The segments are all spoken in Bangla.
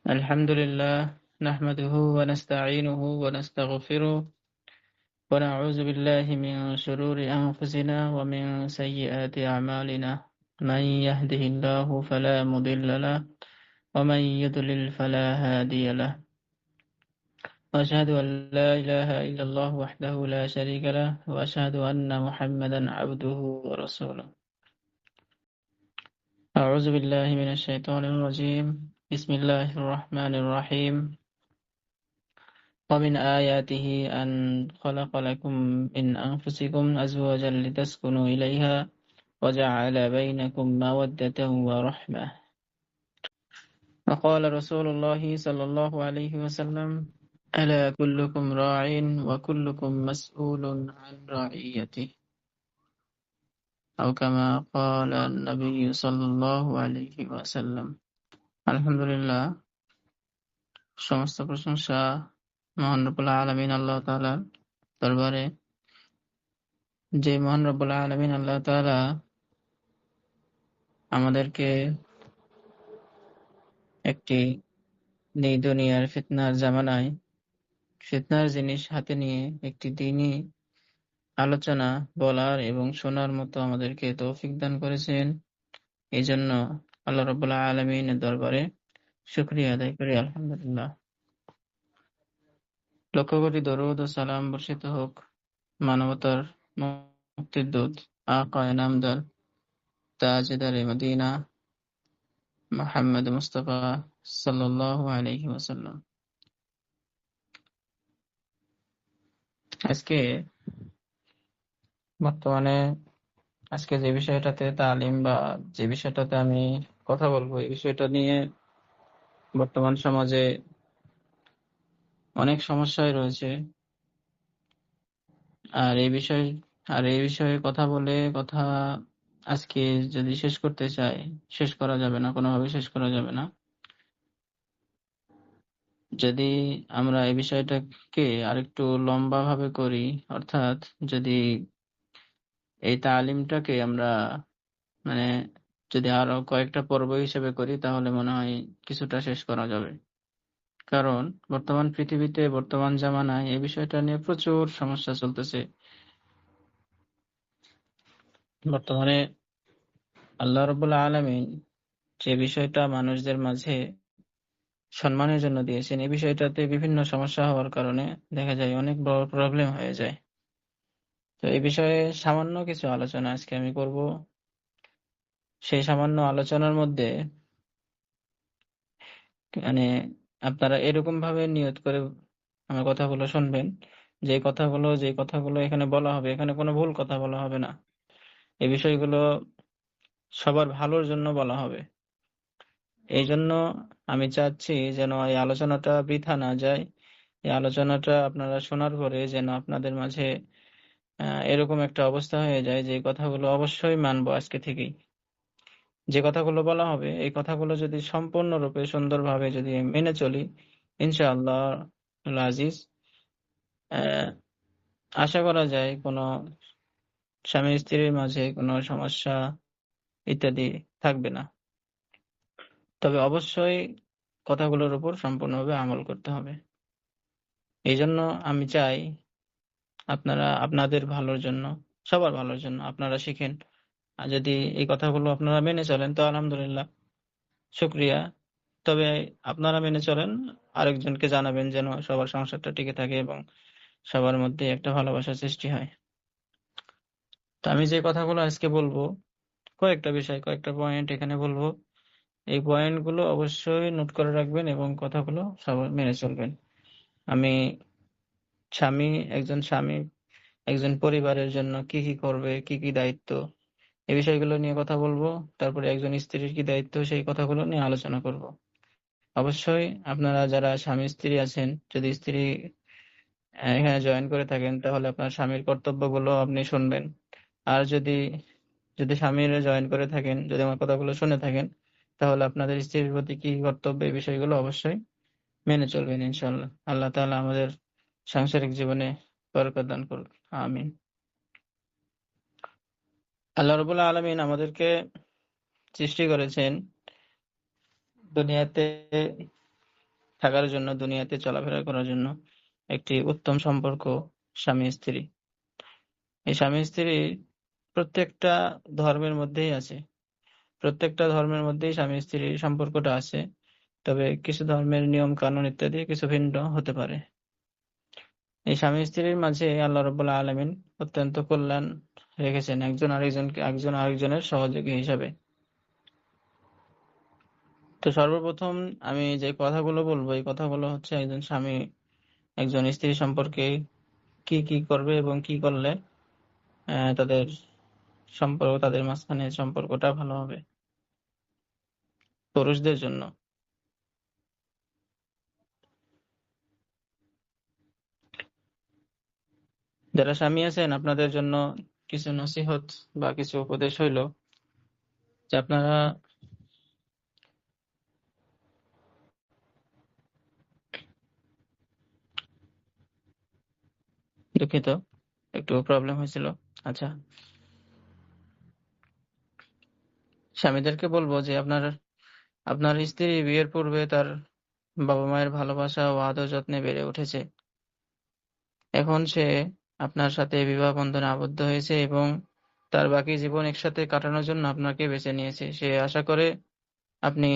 الحمد لله نحمده ونستعينه ونستغفره ونعوذ بالله من شرور أنفسنا ومن سيئات أعمالنا من يهده الله فلا مضل له ومن يضلل فلا هادي له وأشهد أن لا إله إلا الله وحده لا شريك له وأشهد أن محمدا عبده ورسوله أعوذ بالله من الشيطان الرجيم بسم الله الرحمن الرحيم ومن آياته أن خلق لكم من أنفسكم أزواجا لتسكنوا إليها وجعل بينكم مودة ورحمة وقال رسول الله صلى الله عليه وسلم ألا كلكم راع وكلكم مسؤول عن رعيته أو كما قال النبي صلى الله عليه وسلم الحمد لله সমস্ত প্রশংসা মহান রব্বুল আলামিন আল্লাহ তাআলার দরবারে যে মহান রব্বুল আলামিন আল্লাহ তাআলা আমাদেরকে একটি এই দুনিয়ার ফিতনার জামানায় ফিতনার জিনিস হাতে নিয়ে একটি দ্বীনি আলোচনা বলার এবং শোনার মতো আমাদেরকে তৌফিক দান করেছেন। এই জন্য আল্লাহ রাব্বুল আলামিনের দরবারে শুকরিয়া আদায় করি আলহামদুলিল্লাহ। লক্ষ কোটি দরুদ ও সালাম বর্ষিত হোক মানবতার মুক্তির দূত আকা নামদার তাজদারে মদিনা মুহাম্মদ মুস্তাফা সাল্লাল্লাহু আলাইহি ওয়াসাল্লাম। আজকে বর্তমানে আজকে যে বিষয়টাতে তালিম বা যে বিষয়টাতে আমি কথা বলবো এই বিষয়টা নিয়ে বর্তমান সমাজে অনেক সমস্যায় রয়েছে। আর এই বিষয়ে কথা বলে কথা আজকে যদি শেষ করতে চাই শেষ করা যাবে না, কোনোভাবে শেষ করা যাবে না। যদি আমরা এই বিষয়টাকে আরেকটু লম্বা ভাবে করি, অর্থাৎ যদি এই তালিমটাকে আমরা মানে যদি আরো কয়েকটা পর্ব হিসেবে করি তাহলে মনে হয় কিছুটা শেষ করা যাবে। কারণ বর্তমান পৃথিবীতে বর্তমান জামানায় এই বিষয়টা নিয়ে প্রচুর সমস্যা চলতেছে। বর্তমানে আল্লাহ রাব্বুল আলামিন যে বিষয়টা মানুষদের মাঝে সম্মানের জন্য দিয়েছেন এই বিষয়টাতে বিভিন্ন সমস্যা হওয়ার কারণে দেখা যায় অনেক বড় প্রবলেম হয়ে যায়। তো এই বিষয়ে সামান্য কিছু আলোচনা আজকে আমি করব। সেই সামান্য আলোচনার মধ্যে মানে আপনারা এরকম ভাবে নিয়ত করে আমার কথাগুলো শুনবেন যে কথাগুলো এখানে বলা হবে এখানে কোনো ভুল কথা বলা হবে না। এই বিষয়গুলো সবার ভালোর জন্য বলা হবে। এই জন্য আমি চাচ্ছি যেন এই আলোচনাটা বৃথা না যায়। এই আলোচনাটা আপনারা শোনার পরে যেন আপনাদের মাঝে এরকম একটা অবস্থা হয়ে যায় যে কথাগুলো অবশ্যই মানবো আজকে থেকেই। যে কথাগুলো বলা হবে এই কথাগুলো যদি সম্পূর্ণরূপে সুন্দরভাবে যদি মেনে চলি ইনশাআল্লাহ আজিজ, আহ, আশা করা যায় কোনো স্বামী স্ত্রীর মাঝে কোনো সমস্যা ইত্যাদি থাকবে না। তবে অবশ্যই কথাগুলোর উপর সম্পূর্ণভাবে আমল করতে হবে। এই জন্য আমি চাই আপনারা আপনাদের ভালোর জন্য সবার ভালোর জন্য আপনারা শিখেন। আর যদি এই কথাগুলো আপনারা মেনে চলেন তো আলহামদুলিল্লাহ, শুক্রিয়া। তবে আপনারা মেনে চলেন, আরেকজনকে জানাবেন যেন সবার সংসারটা টিকে থাকে এবং সবার মধ্যে একটা ভালোবাসার সৃষ্টি হয়। তো আমি যে কথাগুলো আজকে বলবো কয়েকটা বিষয় কয়েকটা পয়েন্ট এখানে বলবো। এই পয়েন্টগুলো অবশ্যই নোট করে রাখবেন এবং কথাগুলো সবাই মেনে চলবেন। আমি স্বামী একজন স্বামী একজন পরিবারের জন্য কি কি করবে, কি কি দায়িত্ব, এই বিষয়গুলো নিয়ে কথা বলবো। তারপরে একজন স্ত্রীর কি দায়িত্ব সেই কথাগুলো নিয়ে আলোচনা করব। অবশ্যই আপনারা যারা স্বামী স্ত্রী আছেন, যদি স্ত্রী এখানে জয়েন করে থাকেন তাহলে আপনার স্বামীর কর্তব্যগুলো আপনি শুনবেন। আর যদি যদি স্বামীরা জয়েন করে থাকেন, যদি আমার কথাগুলো শুনে থাকেন তাহলে আপনাদের স্ত্রীর প্রতি কি কর্তব্য এই বিষয়গুলো অবশ্যই মেনে চলবেন ইনশাআল্লাহ। আল্লাহ তাআলা আমাদের সাংসারিক জীবনে বরকত দান করুন, আমিন। আল্লাহ রাব্বুল আলামিন আমাদেরকে সৃষ্টি করেছেন দুনিয়াতে থাকার জন্য, দুনিয়াতে চলাফেরা করার জন্য একটি উত্তম সম্পর্ক স্বামী স্ত্রী। এই স্বামী স্ত্রী প্রত্যেকটা ধর্মের মধ্যেই আছে, প্রত্যেকটা ধর্মের মধ্যেই স্বামী স্ত্রীর সম্পর্কটা আছে। তবে কিছু ধর্মের নিয়ম কানুন ইত্যাদি কিছু ভিন্ন হতে পারে। এই স্বামী স্ত্রীর মাঝে আল্লাহ রাব্বুল আলামিন অত্যন্ত কল্যাণ রেখেছেন একজন আরেকজনের সহযোগী হিসাবে। তো সর্বপ্রথম আমি যে কথাগুলো বলবো, এই কথাগুলো হচ্ছে একজন স্বামী একজন স্ত্রী সম্পর্কে কি কি করবে এবং কি করলে তাদের তাদের মাঝখানে সম্পর্কটা ভালো হবে পুরুষদের জন্য। যারা স্বামী আছেন, আপনাদের জন্য কিছু নসিহত বা কিছু উপদেশ হইল যে আপনারা দুঃখিত, একটু প্রবলেম হয়েছিল। আচ্ছা, স্বামীদেরকে বলবো যে আপনার স্ত্রী বিয়ের পূর্বে তার বাবা মায়ের ভালোবাসা ও আদর যত্নে বেড়ে উঠেছে। এখন সে আপনার সাথে বিবাহ বন্ধনে আবদ্ধ হয়েছে এবং তার বাকি জীবন একসাথে কাটানোর জন্য আপনাকে বেছে নিয়েছে। সে আশা করে আপনি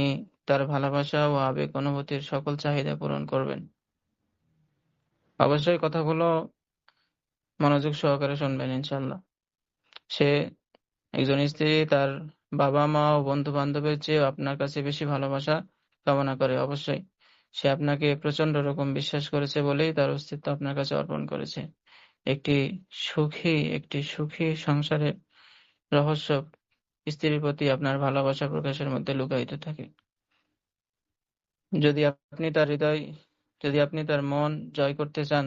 তার ভালোবাসা ও আবেগ অনুভূতির সকল চাহিদা পূরণ করবেন। অবশ্যই কথাগুলো মনোযোগ সহকারে শুনবেন ইনশাল্লাহ। সে একজন স্ত্রী তার বাবা মা ও বন্ধু বান্ধবের চেয়েও আপনার কাছে বেশি ভালোবাসা কামনা করে। অবশ্যই সে আপনাকে প্রচন্ড রকম বিশ্বাস করেছে বলেই তার অস্তিত্ব আপনার কাছে অর্পণ করেছে। একটি একটি সুখী সংসারের রহস্য স্ত্রীর প্রতি আপনার ভালোবাসা প্রকাশের মধ্যে লুকায়িত থাকে। যদি আপনি তার হৃদয় যদি আপনি তার মন জয় করতে চান,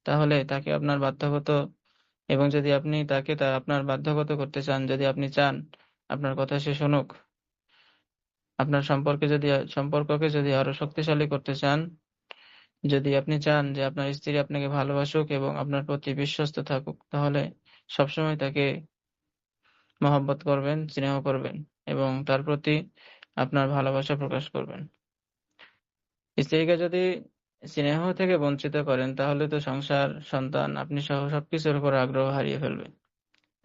তাহলে তাকে আপনার বাধ্যগত এবং যদি আপনি তাকে আপনার বাধ্যগত করতে চান, যদি আপনি চান আপনার কথা সে শুনুক, আপনার সম্পর্ককে যদি আরো শক্তিশালী করতে চান, যদি আপনি চান যে আপনার স্ত্রী আপনাকে ভালোবাসুক এবং আপনার প্রতি বিশ্বস্ত থাকুক, তাহলে সবসময় তাকে মহব্বত করবেন, স্নেহ করবেন এবং তার প্রতি আপনার ভালোবাসা প্রকাশ করবেন। স্ত্রীকে যদি স্নেহ থেকে বঞ্চিত করেন, তাহলে তো সংসার, সন্তান, আপনি সহ সবকিছুর উপর আগ্রহ হারিয়ে ফেলবে।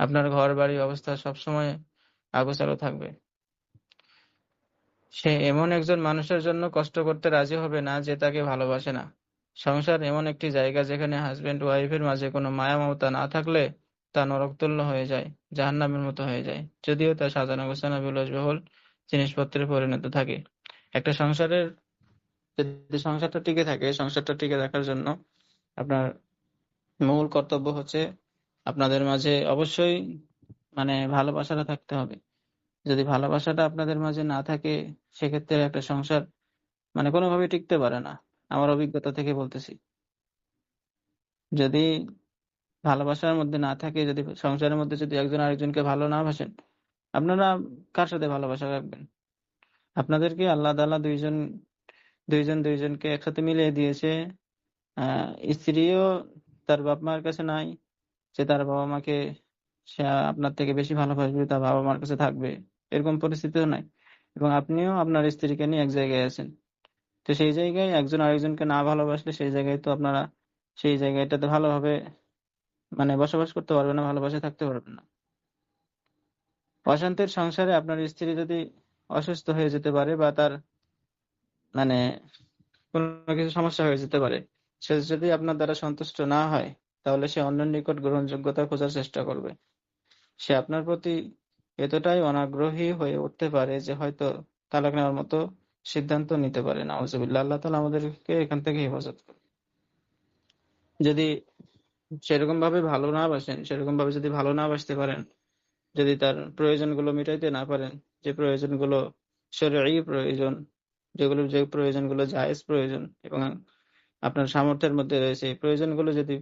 আপনার ঘর বাড়ি অবস্থা সবসময় আগোছালো থাকবে। সে এমন একজন মানুষের জন্য কষ্ট করতে রাজি হবে না যে তাকে ভালোবাসে না। সংসার এমন একটি জায়গা যেখানে হাজবেন্ড ওয়াইফের মাঝে কোনো মায়া মমতা না থাকলে তা নরকতুল্য হয়ে যায়, জাহান্নামের মতো হয়ে যায়, যদিও তা সাজানো গোছানো বিলাসবহুল জিনিসপত্রে পরিণত থাকে। একটা সংসারের যদি সংসারটা টিকে থাকে, সংসারটা টিকে রাখার জন্য আপনার মূল কর্তব্য হচ্ছে আপনাদের মাঝে অবশ্যই ভালোবাসাটা থাকতে হবে। যদি ভালোবাসাটা আপনাদের মাঝে না থাকে, সেক্ষেত্রে একটা সংসার কোনোভাবে টিকতে পারে না। আমার অভিজ্ঞতা থেকে বলতেছি, যদি ভালোবাসার মধ্যে না থাকে, যদি সংসারের মধ্যে যদি একজন আরেকজনকে ভালো না বাসেন, আপনারা কার সাথে ভালোবাসা রাখবেন? আপনাদেরকে আল্লাহ তাআলা দুইজন দুইজন দুইজনকে একসাথে মিলিয়ে দিয়েছে। স্ত্রীও তার বাপ মার কাছে নাই যে তার বাবা মাকে সে আপনার থেকে বেশি ভালোবাসবে, তার বাবা মার কাছে থাকবে, এরকম পরিস্থিতিও নাই। এবং আপনিও আপনার স্ত্রীকে নিয়ে এক জায়গায় আছেন। তো সেই জায়গায় একজন আরেকজনকে না ভালোবাসলে সেই জায়গায় তো আপনারা সেই জায়গাটাতে ভালোভাবে বসবাস করতে পারবেন না, ভালোবাসা থাকতে পারবেন না। অশান্তির সংসারে আপনার স্ত্রী যদি অসুস্থ হয়ে যেতে পারে বা তার মানে কোনো কিছু সমস্যা হয়ে যেতে পারে, সে যদি আপনার দ্বারা সন্তুষ্ট না হয়, তাহলে সে অন্যের নিকট গ্রহণযোগ্যতা খোঁজার চেষ্টা করবে। সে আপনার প্রতি এতটাই অনাগ্রহী হয়ে উঠতে পারে যে হয়তো তালাক নেওয়ার মতো সিদ্ধান্ত নিতে পারে। নাউজুবিল্লাহ, আল্লাহ তাআলা আমাদেরকে এখান থেকে হেফাজত করুন। যদি সেরকম ভাবে যদি ভালো না বাসতে পারেন, যদি তার প্রয়োজনগুলো মিটাইতে না পারেন, যে প্রয়োজনগুলো শরঈ প্রয়োজন, যে প্রয়োজনগুলো জায়েজ প্রয়োজন এবং আপনার সামর্থ্যের মধ্যে রয়েছে, এই প্রয়োজনগুলো যদি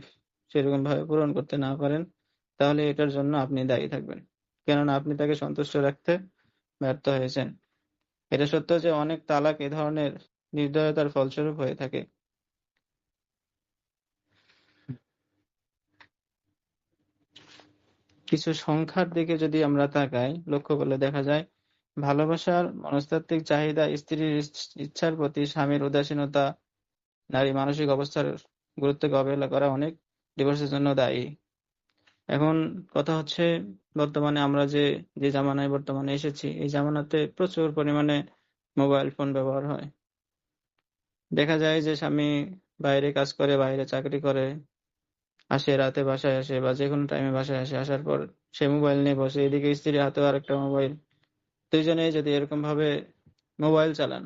সেরকম ভাবে পূরণ করতে না পারেন, তাহলে এটার জন্য আপনি দায়ী থাকবেন, কেননা আপনি তাকে সন্তুষ্ট রাখতে ব্যর্থ হয়েছেন। এটা সত্য যে অনেক তালাক এ ধরনের নির্দয়তার ফলস্বরূপ হয়ে থাকে। কিছু সংখ্যার দিকে যদি আমরা তাকাই, লক্ষ্য করলে দেখা যায় ভালোবাসার মনস্তাত্ত্বিক চাহিদা, স্ত্রীর ইচ্ছার প্রতি স্বামীর উদাসীনতা, নারী মানসিক অবস্থার গুরুত্বকে অবহেলা করা অনেক ডিভোর্সের জন্য দায়ী। এখন কথা হচ্ছে, বর্তমানে আমরা যে যে জামানায় বর্তমানে এসেছি, এই জামানাতে প্রচুর পরিমাণে মোবাইল ফোন ব্যবহার হয়। দেখা যায় যে স্বামী বাইরে কাজ করে, বাইরে চাকরি করে, আসে রাতে বাসায় আসে বা যে কোনো টাইমে বাসায় আসে, আসার পর সে মোবাইল নিয়ে বসে, এদিকে স্ত্রীর হাতেও আরেকটা মোবাইল। দুইজনেই যদি এরকম ভাবে মোবাইল চালান,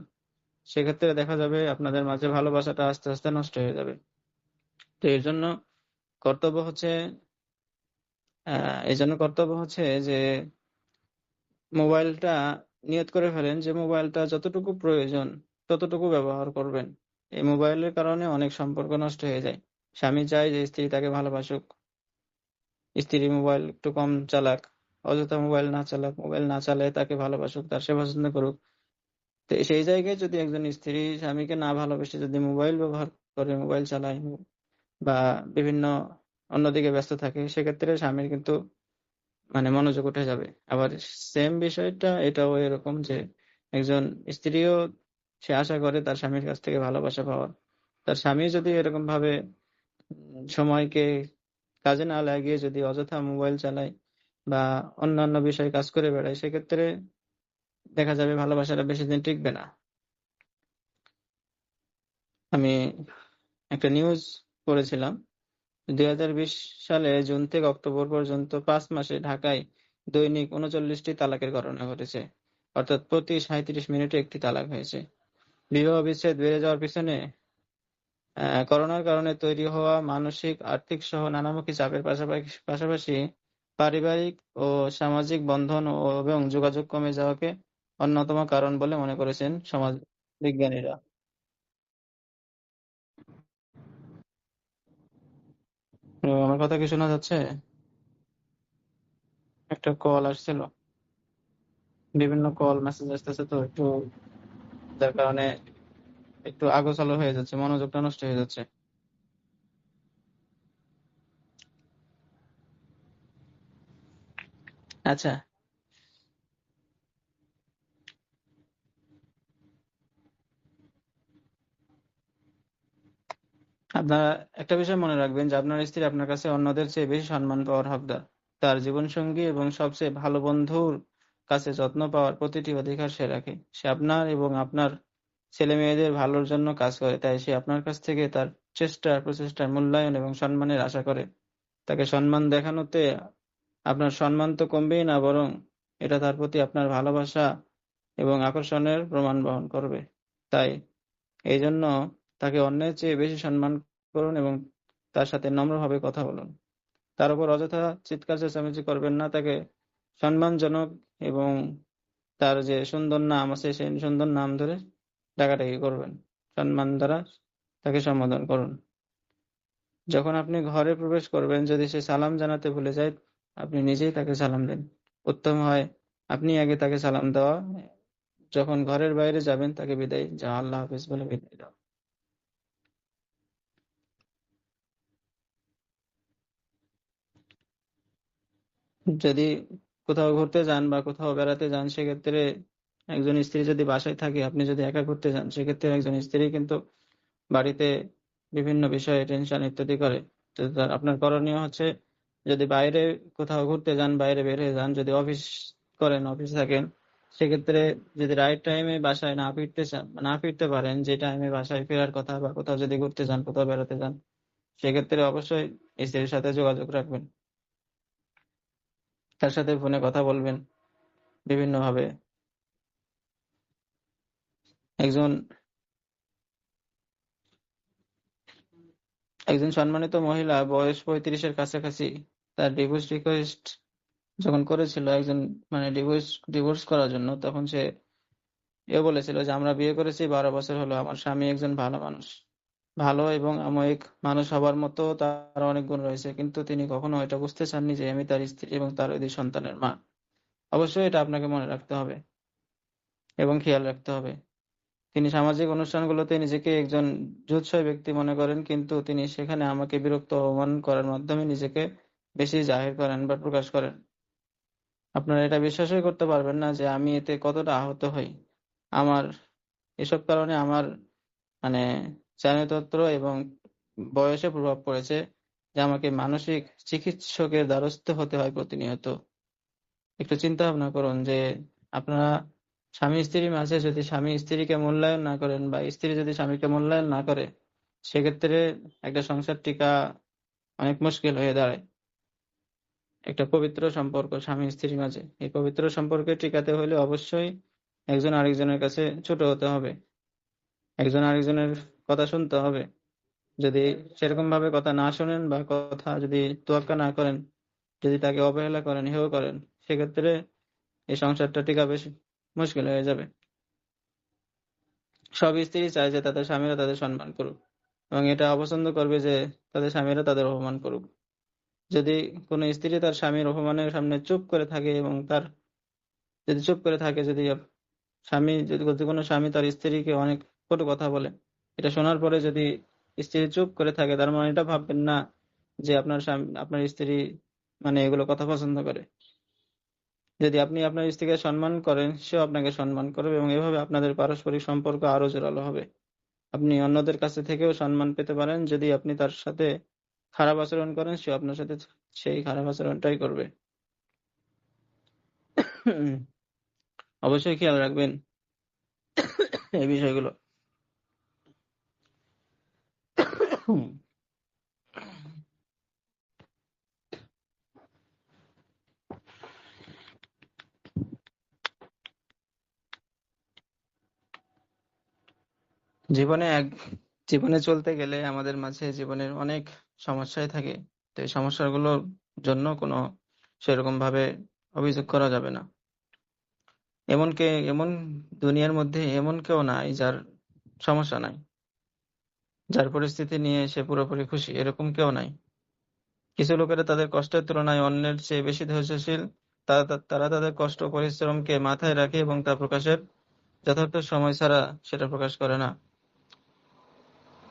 সেক্ষেত্রে দেখা যাবে আপনাদের মাঝে ভালোবাসাটা আস্তে আস্তে নষ্ট হয়ে যাবে। তো কর্তব্য হচ্ছে এই জন্য কর্তব্য হচ্ছে যে মোবাইলটা নিয়ত করে ফেলেন যে মোবাইলটা যতটুকু প্রয়োজন ততটুকু ব্যবহার করবেন। এই মোবাইলের কারণে অনেক সম্পর্ক নষ্ট হয়ে যায়। স্বামী চায় যে স্ত্রী তাকে ভালোবাসুক, স্ত্রী মোবাইল একটু কম চালাক, অযথা মোবাইল না চালাক, মোবাইল না চালায় তাকে ভালোবাসুক, তার সেবা যত্ন করুক। তো সেই জায়গায় যদি একজন স্ত্রী স্বামীকে না ভালোবেসে যদি মোবাইল ব্যবহার করে, মোবাইল চালায় বা বিভিন্ন অন্যদিকে ব্যস্ত থাকে, সেক্ষেত্রে স্বামীর কিন্তু মানে মনোযোগ উঠে যাবে। আবার সেম বিষয়টা এটাও এরকম যে একজন স্ত্রীও সে আশা করে তার স্বামীর কাছ থেকে ভালোবাসা পাওয়ার। তার স্বামী যদি এরকম ভাবে সময়কে কাজে না লাগিয়ে যদি অযথা মোবাইল চালায় বা অন্যান্য বিষয়ে কাজ করে বেড়ায়, সেক্ষেত্রে দেখা যাবে ভালোবাসাটা বেশি দিন টিকবে না। আমি একটা নিউজ পড়েছিলাম, 2020 সালে জুন থেকে অক্টোবর পর্যন্ত 5 মাসে ঢাকায় দৈনিক 39টি তালাকের ঘটনা ঘটেছে। অর্থাৎ প্রতি 37 মিনিটে একটি তালাক হয়েছে। বিবাহ বিচ্ছেদ বেড়ে যাওয়ার পিছনে করোনার কারণে তৈরি হওয়া মানসিক, আর্থিক সহ নানামুখী চাপের পাশাপাশি পারিবারিক ও সামাজিক বন্ধন এবং যোগাযোগ কমে যাওয়াকে অন্যতম কারণ বলে মনে করেছেন সমাজ বিজ্ঞানীরা। তো আমার কথা কি শোনা যাচ্ছে? একটা কল আসছিল, বিভিন্ন কল মেসেজ আসতেছে, তো একটু যার কারণে একটু আগোছালো হয়ে যাচ্ছে, মনোযোগটা নষ্ট হয়ে যাচ্ছে। আচ্ছা, আপনারা একটা বিষয় মনে রাখবেন যে আপনার স্ত্রী আপনার কাছে অন্যদের চেয়ে বেশি সম্মান পাওয়ার হকদার। তার জীবনসঙ্গী এবং সবচেয়ে ভালো বন্ধুর কাছে যত্ন পাওয়ার প্রতিটি অধিকার সে রাখে। সে আপনার এবং আপনার ছেলে মেয়েদের ভালোর জন্য কাজ করে, তাই সে আপনার কাছ থেকে তার প্রচেষ্টার মূল্যায়ন এবং সম্মানের আশা করে। তাকে সম্মান দেখানোতে আপনার সম্মান তো কমবেই না, বরং এটা তার প্রতি আপনার ভালোবাসা এবং আকর্ষণের প্রমাণ বহন করবে। তাই এই জন্য তাকে অন্যের চেয়ে বেশি সম্মান করুন এবং তার সাথে নম্রভাবে কথা বলুন। তার উপর অযথা চিৎকার চেঁচামেচি করবেন না। তাকে সম্মানজনক এবং তার যে সুন্দর নাম আছে সেই সুন্দর নাম ধরে ডাকাডাকি করবেন। সম্মান দ্বারা তাকে সম্বোধন করুন। যখন আপনি ঘরে প্রবেশ করবেন, যদি সে সালাম জানাতে ভুলে যায়, আপনি নিজেই তাকে সালাম দেন। উত্তম হয় আপনি আগে তাকে সালাম দেওয়া। যখন ঘরের বাইরে যাবেন, তাকে বিদায় যা আল্লাহ হাফেজ বলে বিদায় দাও। যদি কোথাও ঘুরতে যান বা কোথাও বেড়াতে যান, সেক্ষেত্রে একজন স্ত্রী যদি বাসায় থাকে, আপনি যদি একা ঘুরতে যান, সেক্ষেত্রে একজন স্ত্রী কিন্তু বাড়িতে বিভিন্ন বিষয়ে টেনশন ইত্যাদি করে। তো আপনার করণীয় হচ্ছে, যদি বাইরে কোথাও ঘুরতে যান, বাইরে বের হয়ে যান, যদি অফিস করেন, অফিসে থাকেন, সেক্ষেত্রে যদি রাইট টাইমে বাসায় না ফিরতে পারেন, যে টাইমে বাসায় ফেরার কথা, বা কোথাও যদি ঘুরতে যান, কোথাও বেড়াতে যান, সেক্ষেত্রে অবশ্যই স্ত্রীর সাথে যোগাযোগ রাখবেন। তার সাথে ফোনে কথা বলবেন বিভিন্ন ভাবে। একজন একজন সম্মানিত মহিলা বয়স 35-এর কাছাকাছি তার ডিভোর্স রিকোয়েস্ট যখন করেছিল, একজন মানে ডিভোর্স করার জন্য, তখন সে বলেছিল যে আমরা বিয়ে করেছি 12 বছর হলো, আমার স্বামী একজন ভালো মানুষ, ভালো এবং অমায়িক মানুষ হবার মতো তার অনেক গুণ রয়েছে, কিন্তু তিনি কখনো এটা বুঝতে চাননি যে আমি তার স্ত্রী এবং তার 2 সন্তানের মা। অবশ্যই এটা আপনাকে মনে রাখতে হবে এবং খেয়াল রাখতে হবে। তিনি সামাজিক অনুষ্ঠানগুলোতে নিজেকে একজন জুৎসই ব্যক্তি মনে করেন, কিন্তু তিনি সেখানে আমাকে বিরক্ত অপমান করার মাধ্যমে নিজেকে বেশি জাহির করেন বা প্রকাশ করেন। আপনারা এটা বিশ্বাসই করতে পারবেন না যে আমি এতে কতটা আহত হই। আমার এসব কারণে আমার মানে স্নায়ুতন্ত্র এবং বয়সে প্রভাব পড়েছে যে আমাকে মানসিক চিকিৎসকের দ্বারস্থ হতে হয় প্রতিনিয়ত। একটু চিন্তা ভাবনা করুন যে আপনারা স্বামী-স্ত্রীর মাঝে যদি স্বামী স্ত্রীকে মূল্যায়ন না করেন বা স্ত্রী যদি স্বামীকে মূল্যায়ন না করে, সেক্ষেত্রে একটা সংসার টিকা অনেক মুশকিল হয়ে দাঁড়ায়। একটা পবিত্র সম্পর্ক স্বামী-স্ত্রীর মাঝে। এই পবিত্র সম্পর্কে টিকাতে হলে অবশ্যই একজন আরেকজনের কাছে ছোট হতে হবে। একজন আরেকজনের কথা শুনতে হবে। যদি সেরকম ভাবে কথা না শোনেন বা কথা যদি তোয়াক্কা না করেন, যদি তাকে অবহেলা করেন, হেয় করেন, সেক্ষেত্রে এই সংসারটা টিকা বেশ মুশকিল হয়ে যাবে। সব স্ত্রী চায় যে তাদের স্বামীরা তাদের সম্মান করুক এবং এটা অপছন্দ করবে যে তাদের স্বামীরা তাদের অপমান করুক। যদি কোনো স্ত্রী তার স্বামীর অপমানের সামনে চুপ করে থাকে এবং তার যদি চুপ করে থাকে, যদি স্বামী যদি কোনো স্বামী তার স্ত্রীকে অনেক কটু কথা বলে, এটা শোনার পরে যদি স্ত্রী চুপ করে থাকে, তার মানে এটা ভাববেন না যে আপনার স্বামী আপনার স্ত্রী মানে এগুলো কথা পছন্দ করে। যদি আপনি আপনার স্ত্রীকে সম্মান করেন, সেও আপনাকে সম্মান করবে এবং এভাবে আপনাদের পারস্পরিক সম্পর্ক আরো জোরালো হবে। আপনি অন্যদের কাছে থেকেও সম্মান পেতে পারেন। যদি আপনি তার সাথে খারাপ আচরণ করেন, সেও আপনার সাথে সেই খারাপ আচরণটাই করবে। অবশ্যই খেয়াল রাখবেন এই বিষয়গুলো। জীবনে জীবনে চলতে গেলে আমাদের মাঝে জীবনের অনেক সমস্যাই থাকে। তো এই সমস্যাগুলোর জন্য কোনো সেরকম ভাবে অভিযোগ করা যাবে না। এমন দুনিয়ার মধ্যে এমন কেউ নাই যার সমস্যা নাই, যার পরিস্থিতি নিয়ে সে পুরোপুরি খুশি, এরকম কেউ নাই। কিছু লোকেরা তাদের কষ্টের তুলনায় অন্যের চেয়ে বেশি ধৈর্যশীল। তারা তাদের কষ্ট ও পরিশ্রমকে মাথায় রাখে এবং তা প্রকাশের যথার্থ সময় ছাড়া সেটা প্রকাশ করে না।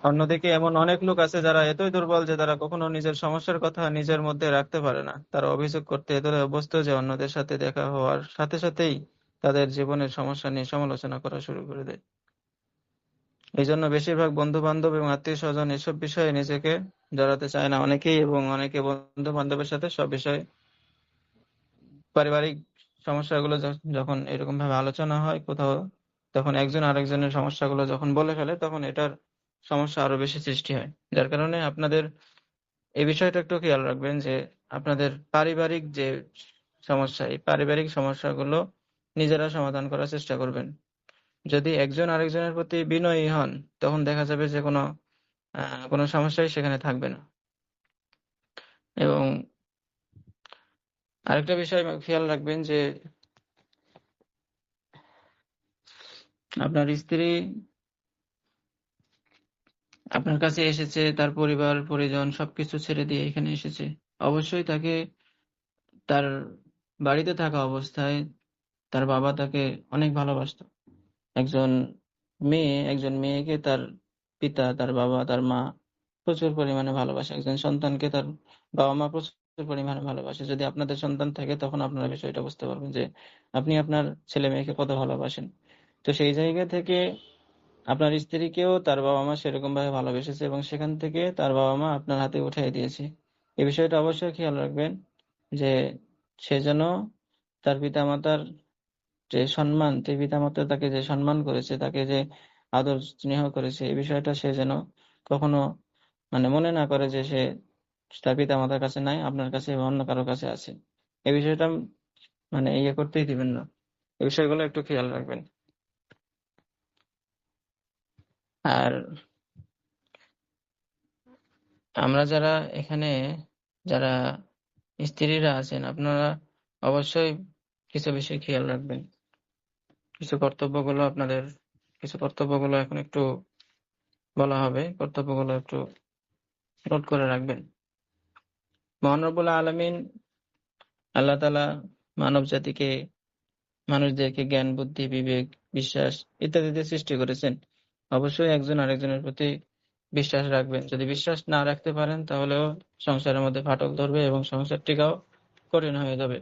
অন্যদিকে এমন অনেক লোক আছে যারা এতই দুর্বল যে তারা কখনো নিজের সমস্যার কথা নিজের মধ্যে রাখতে পারে না। তারা অভিযোগ করতে এতটাই অভ্যস্ত যে অন্যদের সাথে দেখা হওয়ার সাথে সাথেই তাদের জীবনের সমস্যা নিয়ে সমালোচনা করা শুরু করে দেয়। এই জন্য বেশিরভাগ বন্ধু বান্ধব এবং আত্মীয় স্বজন এসব বিষয়ে নিজেকে জড়াতে চায় না অনেকেই, এবং অনেকে বন্ধু বান্ধবের সাথে সব বিষয়ে পারিবারিক সমস্যাগুলো যখন এরকম ভাবে আলোচনা হয় কোথাও, তখন একজন আরেকজনের সমস্যাগুলো যখন বলে ফেলে, তখন এটার সমস্যা আরো বেশি সৃষ্টি হয়। যার কারণে আপনাদের এই বিষয়টা একটু খেয়াল রাখবেন যে আপনাদের পারিবারিক যে সমস্যা, এই পারিবারিক সমস্যাগুলো নিজেরা সমাধান করার চেষ্টা করবেন। যদি একজন আরেকজনের প্রতি বিনয়ী হন, তখন দেখা যাবে যে কোনো সমস্যাই সেখানে থাকবে না। এবং আরেকটা বিষয় খেয়াল রাখবেন যে আপনার স্ত্রী আপনার কাছে এসেছে, তার পরিবার পরিজন সবকিছু ছেড়ে দিয়ে এখানে এসেছে। অবশ্যই তাকে তার বাড়িতে থাকা অবস্থায় তার বাবা তাকে অনেক ভালোবাসতো। একজন একজন মেয়েকে তার পিতা, তার বাবা, তার মা প্রচুর পরিমাণে ভালোবাসে। একজন সন্তানকে তার বাবা মা প্রচুর পরিমাণে ভালোবাসে। যদি আপনাদের সন্তান থাকে, তখন আপনারা বিষয়টা বুঝতে পারবেন যে আপনি আপনার ছেলে মেয়েকে কত ভালোবাসেন। তো সেই জায়গা থেকে আপনার স্ত্রীকেও তার বাবা মা সেরকম ভাবে ভালোবেসেছে এবং সেখান থেকে তার বাবা মা আপনার হাতে উঠিয়ে দিয়েছে। এই বিষয়টা অবশ্যই খেয়াল রাখবেন যে সে যেন তার পিতামাতার যে সম্মান, যে পিতামাতা তাকে যে সম্মান করেছে, তাকে যে আদর স্নেহ করেছে, এই বিষয়টা সে যেন কখনো মনে না করে যে সে তার পিতামাতার কাছে নাই, আপনার কাছে বা অন্য কারো কাছে আছে। এই বিষয়টা ইয়ে করতেই দিবেন না। এই বিষয়গুলো একটু খেয়াল রাখবেন। আর আমরা যারা এখানে যারা স্ত্রীরা আছেন, আপনারা অবশ্যই কিছু বিষয় খেয়াল রাখবেন। কিছু কর্তব্যগুলো আপনাদের কিছু কর্তব্যগুলো এখন একটু বলা হবে, কর্তব্যগুলো একটু নোট করে রাখবেন। মহান রব্বুল আলামিন আল্লাহ তাআলা মানব জাতিকে, মানুষদেরকে জ্ঞান, বুদ্ধি, বিবেক, বিশ্বাস ইত্যাদিতে সৃষ্টি করেছেন। অবশ্যই একজন আরেকজনের প্রতি বিশ্বাস রাখবেন। যদি বিশ্বাস না রাখতে পারেন, তাহলেও সংসারের মধ্যে ফাটল ধরবে এবং সংসারটিও কঠিন হয়ে যাবে।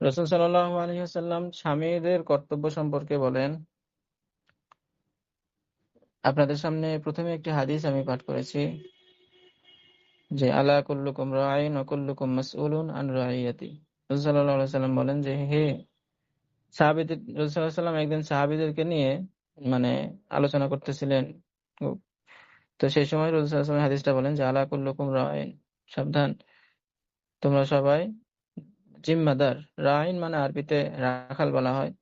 রাসূল সাল্লাল্লাহু আলাইহি ওয়াসাল্লাম স্বামীদের কর্তব্য সম্পর্কে বলেন, আপনাদের সামনে প্রথমে একটি হাদিস আমি পাঠ করেছি যে আলা কুল্লুকুম রাঈন ওয়া কুল্লুকুম মাসউলুন আন রাইয়াতি। রাসূল সাল্লাল্লাহু আলাইহি ওয়াসাল্লাম বলেন যে হে সাহাবীদের, রাসূল সাল্লাল্লাহু আলাইহি ওয়াসাল্লাম একদিন সাহাবীদেরকে নিয়ে মানে আলোচনা করতেছিলেন। তো সেই সময় রাসূল সাল্লাল্লাহু আলাইহি ওয়াসাল্লাম হাদিসটা বলেন যে আলা কুল্লুকুম রাঈন, সাবধান তোমরা সবাই জিম্মাদার। রাঈন মানে আরবিতে রাখাল বলা হয়,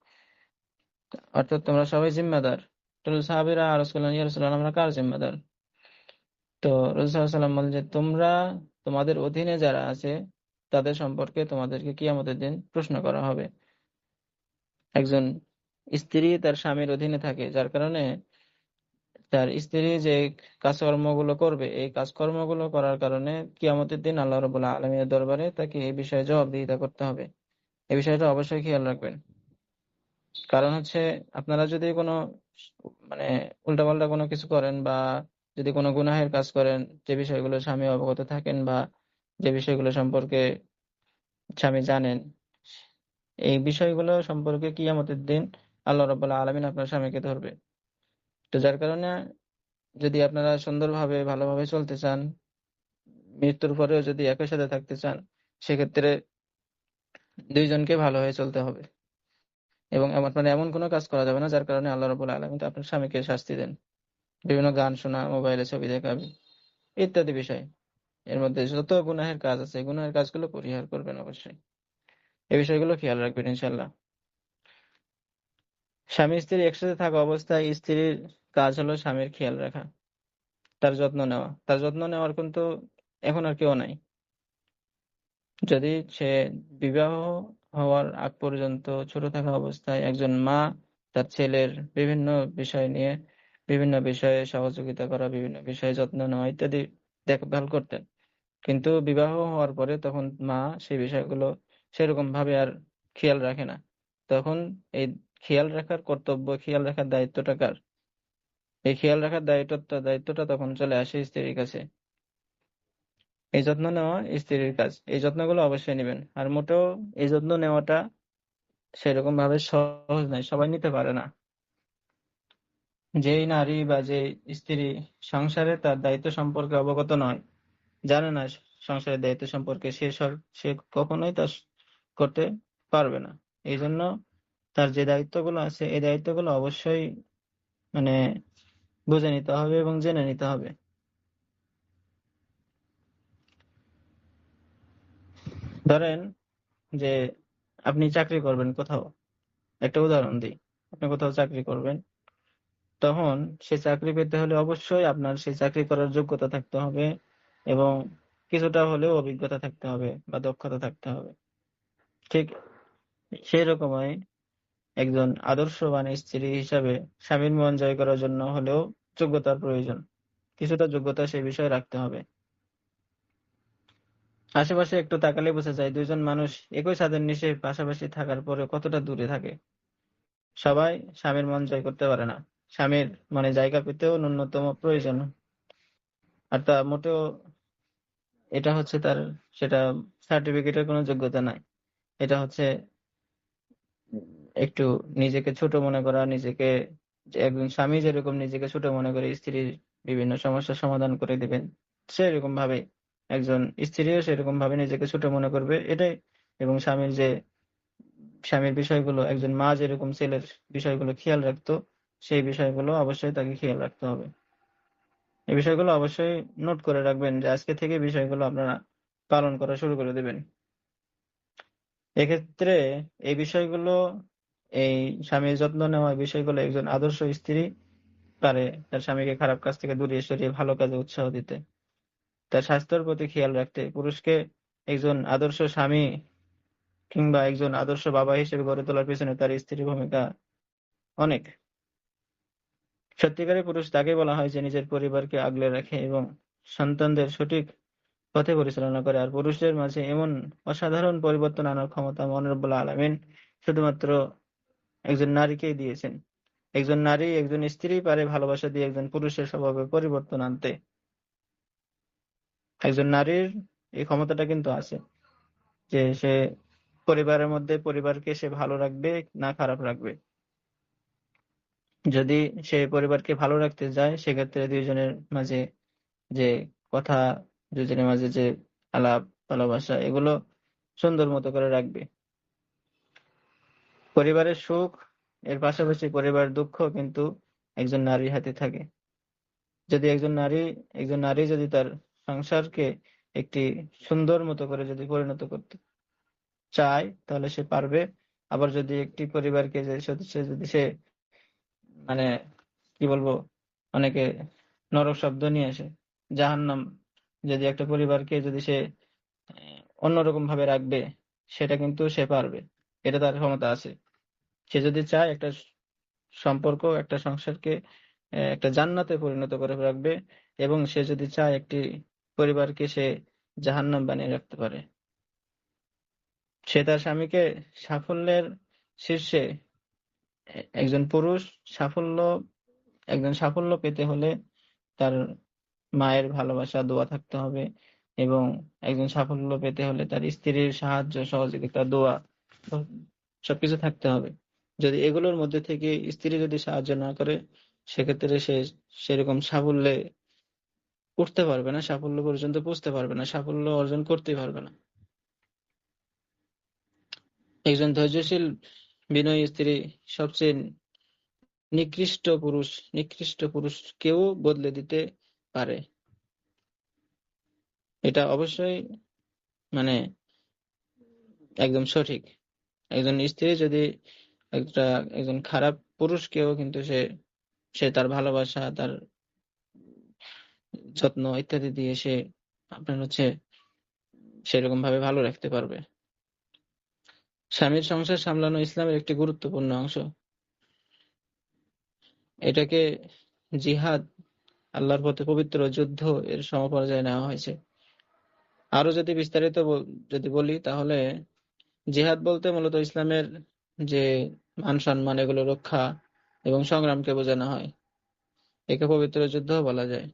অর্থাৎ তোমরা সবাই জিম্মাদার। তো সাহাবীরা আরজ করলেন, ইয়া রাসূলুল্লাহ আমরা কার জিম্মাদার? তো রাসূল সাল্লাল্লাহু আলাইহি ওয়াসাল্লাম বলেন যে তোমরা তোমাদের অধীনে যারা আছে তাদের সম্পর্কে তোমাদেরকে কিয়ামতের দিন প্রশ্ন করা হবে। একজন স্ত্রী তার স্বামীর অধীনে থাকে, যার কারণে তার স্ত্রী যে কাজকর্মগুলো করবে এই কাজকর্মগুলো করার কারণে কিয়ামতের দিন আল্লাহ রাব্বুল আলামিনের দরবারে তাকে এই বিষয়ে জবাবদিহিতা করতে হবে। এই বিষয়টা অবশ্যই খেয়াল রাখবেন। কারণ হচ্ছে আপনারা যদি কোনো মানে উল্টাপাল্টা কোনো কিছু করেন বা যদি কোনো গুনাহের কাজ করেন, যে বিষয়গুলো স্বামী অবগত থাকেন বা যে বিষয়গুলো সম্পর্কে স্বামী জানেন, এই বিষয়গুলো সম্পর্কে কিয়ামতের দিন আল্লাহ রাব্বুল আলামিন আপনার স্বামীকে ধরবে। তো যার কারণে যদি আপনারা সুন্দরভাবে ভালোভাবে চলতে চান, মৃত্যুর পরেও যদি একই সাথে থাকতে চান, সেক্ষেত্রে দুইজনকে ভালো হয়ে চলতে হবে এবং আপনার এমন কোনো কাজ করা যাবে না যার কারণে আল্লাহ রাব্বুল আলামিন আপনার স্বামীকে শাস্তি দেন। বিভিন্ন গান শোনা, মোবাইলে ছবি দেখা ইত্যাদি বিষয়। এর মধ্যে যত গুনাহের কাজ আছে, গুনাহের কাজগুলো পরিহার করবেন অবশ্যই। এই বিষয়গুলো খেয়াল রাখবেন ইনশাআল্লাহ। স্বামী স্ত্রী একসাথে থাকা অবস্থায় স্ত্রীর কাজ হলো স্বামীর খেয়াল রাখা, তার যত্ন নেওয়া। তার যত্ন নেওয়ার কিন্তু এখন আর কেউ নাই। যদি সে বিবাহ হওয়ার আগ পর্যন্ত ছোট থাকা অবস্থায় একজন মা তার ছেলের বিভিন্ন বিষয় নিয়ে বিভিন্ন বিষয়ে সহযোগিতা করা, বিভিন্ন বিষয়ে যত্ন নেওয়া ইত্যাদি দেখভাল করতেন। কিন্তু বিবাহ হওয়ার পরে তখন মা সেই বিষয়গুলো সেরকম ভাবে আর খেয়াল রাখে না। তখন এই খেয়াল রাখার কর্তব্য, খেয়াল রাখার দায়িত্বটা কার? এই খেয়াল রাখার দায়িত্বটা তখন চলে আসে স্ত্রীর কাছে। এই যত্ন নেওয়া স্ত্রীর কাজ। এই যত্নগুলো অবশ্যই নেবেন। আর মোটেও এই যত্ন নেওয়াটা সেরকম ভাবে সহজ নয়, সবাই নিতে পারে না। যেই নারী বা যে স্ত্রী সংসারে তার দায়িত্ব সম্পর্কে অবগত নয়, জানে না সংসারের দায়িত্ব সম্পর্কে, সে কখনোই তা করতে পারবে না। এই জন্য তার যে দায়িত্বগুলো আছে এই দায়িত্বগুলো অবশ্যই মানে বুঝে নিতে হবে এবং জেনে নিতে হবে। ধরেন যে আপনি চাকরি করবেন কোথাও, একটা উদাহরণ দিই। আপনি কোথাও চাকরি করবেন, তখন সে চাকরি পেতে হলে অবশ্যই আপনার সেই চাকরি করার যোগ্যতা থাকতে হবে এবং কিছুটা হলেও অভিজ্ঞতা থাকতে হবে বা দক্ষতা থাকতে হবে। ঠিক সেই রকমই একজন আদর্শবান স্ত্রী হিসাবে স্বামীর মন জয় করার জন্য হলেও যোগ্যতার প্রয়োজন, কিছুটা যোগ্যতা সেই বিষয়ে রাখতে হবে। আশেপাশে একটু তাকালে বোঝা যায় দুইজন মানুষ একই ছাদের নিচে পাশাপাশি থাকার পরে কতটা দূরে থাকে। সবাই স্বামীর মন জয় করতে পারে না। স্বামীর মনে জায়গা পেতেও ন্যূনতম প্রয়োজন। আর তা মোটেও এটা হচ্ছে তার সেটা সার্টিফিকেটের কোনো যোগ্যতা নাই। এটা হচ্ছে একটু নিজেকে ছোট মনে করা, নিজেকে যে একজন স্বামী যেরকম নিজেকে ছোট মনে করে স্ত্রীর বিভিন্ন সমস্যার সমাধান করে দিবেন, সেরকম ভাবে একজন স্ত্রীও সেরকম ভাবে নিজেকে ছোট মনে করবে এটাই। এবং স্বামীর বিষয়গুলো একজন মা যেরকম ছেলের বিষয়গুলো খেয়াল রাখতো, সেই বিষয়গুলো অবশ্যই তাকে খেয়াল রাখতে হবে। এই বিষয়গুলো অবশ্যই নোট করে রাখবেন যে আজকে থেকে বিষয়গুলো আপনারা পালন করা শুরু করে দেবেন। এক্ষেত্রে এই বিষয়গুলো, এই স্বামীর যত্ন নেওয়া এই বিষয়গুলো একজন আদর্শ স্ত্রী পারে তার স্বামীকে খারাপ কাজ থেকে দূরে সরিয়ে ভালো কাজে উৎসাহ দিতে, তার স্বাস্থ্যের প্রতি খেয়াল রাখতে। পুরুষকে একজন আদর্শ স্বামী কিংবা একজন আদর্শ বাবা হিসেবে গড়ে তোলার পেছনে তার স্ত্রীর ভূমিকা অনেক। সত্যিকারের পুরুষ তাকে বলা হয় যে নিজের পরিবারকে আগলে রাখে এবং সন্তানদের সঠিক পথে পরিচালনা করে। আর পুরুষদের মাঝে এমন অসাধারণ পরিবর্তন আনার ক্ষমতা মহান রব্বুল আলামিন শুধুমাত্র একজন নারীকেই দিয়েছেন। একজন নারী, একজন স্ত্রী পারে ভালোবাসা দিয়ে একজন পুরুষের স্বভাবে পরিবর্তন আনতে। একজন নারীর এই ক্ষমতাটা কিন্তু আছে যে সে পরিবারের মধ্যে পরিবারকে সে ভালো রাখবে না খারাপ রাখবে। যদি সে পরিবারকে ভালো রাখতে যায় সেক্ষেত্রে দুইজনের মাঝে যে কথা, দুইজনের মাঝে যে আলাপ ভালোবাসা, এগুলো সুন্দর মতো করে রাখবে। পরিবারের সুখ এর পাশাপাশি পরিবারের দুঃখ কিন্তু একজন নারীর হাতে থাকে। যদি একজন নারী যদি তার সংসারকে একটি সুন্দর মতো করে যদি পরিণত করতে চায় তাহলে সে পারবে। আবার যদি একটি পরিবারকে যে সদস্য যদি সে মানে কি বলবো, অনেকে নরক শব্দ নিয়ে আসে, জাহান্নাম, যদি একটা পরিবারকে যদি সে অন্যরকম ভাবে রাখবে সেটা কিন্তু সে পারবে, এটা তার ক্ষমতা আছে। সে যদি চায় একটা সম্পর্ক, একটা সংসারকে একটা জান্নাতে পরিণত করে রাখবে, এবং সে যদি চায় একটি পরিবারকে সে জাহান্নাম বানিয়ে রাখতে পারে। সে তার স্বামীকে সাফল্যের শীর্ষে, একজন পুরুষ সাফল্য একজন সাফল্য পেতে হলে তার মায়ের ভালোবাসা দোয়া থাকতে হবে, এবং একজন সাফল্য পেতে হলে তার স্ত্রীর সাহায্য সহযোগিতা দোয়া সবকিছু থাকতে হবে। যদি এগুলোর মধ্যে থেকে স্ত্রী যদি সাহায্য না করে সেক্ষেত্রে সে সেরকম সাফল্যে উঠতে পারবে না, সাফল্য পর্যন্ত পৌঁছতে পারবে না, সাফল্য অর্জন করতেই পারবে না। একজন ধৈর্যশীল বিনয়ী স্ত্রী সবচেয়ে নিকৃষ্ট পুরুষকেও বদলে দিতে পারে। এটা অবশ্যই মানে একদম সঠিক। একজন স্ত্রী যদি একটা একজন খারাপ পুরুষকেও কিন্তু সে সে তার ভালোবাসা, তার যত্ন ইত্যাদি দিয়ে সে আপনার সেরকম ভাবে ভালো রাখতে পারবে। স্বামীর সংসার সামলানো ইসলামের একটি গুরুত্বপূর্ণ অংশ। এটাকে জিহাদ, আল্লাহর পথে পবিত্র যুদ্ধ এর সমপর্যায়ে নেওয়া হয়েছে। আরো যদি বিস্তারিত যদি বলি তাহলে জিহাদ বলতে মূলত ইসলামের যে মান সম্মান এগুলো রক্ষা এবং সংগ্রামকে বোঝানো হয়। একে পবিত্র যুদ্ধ বলা যায়।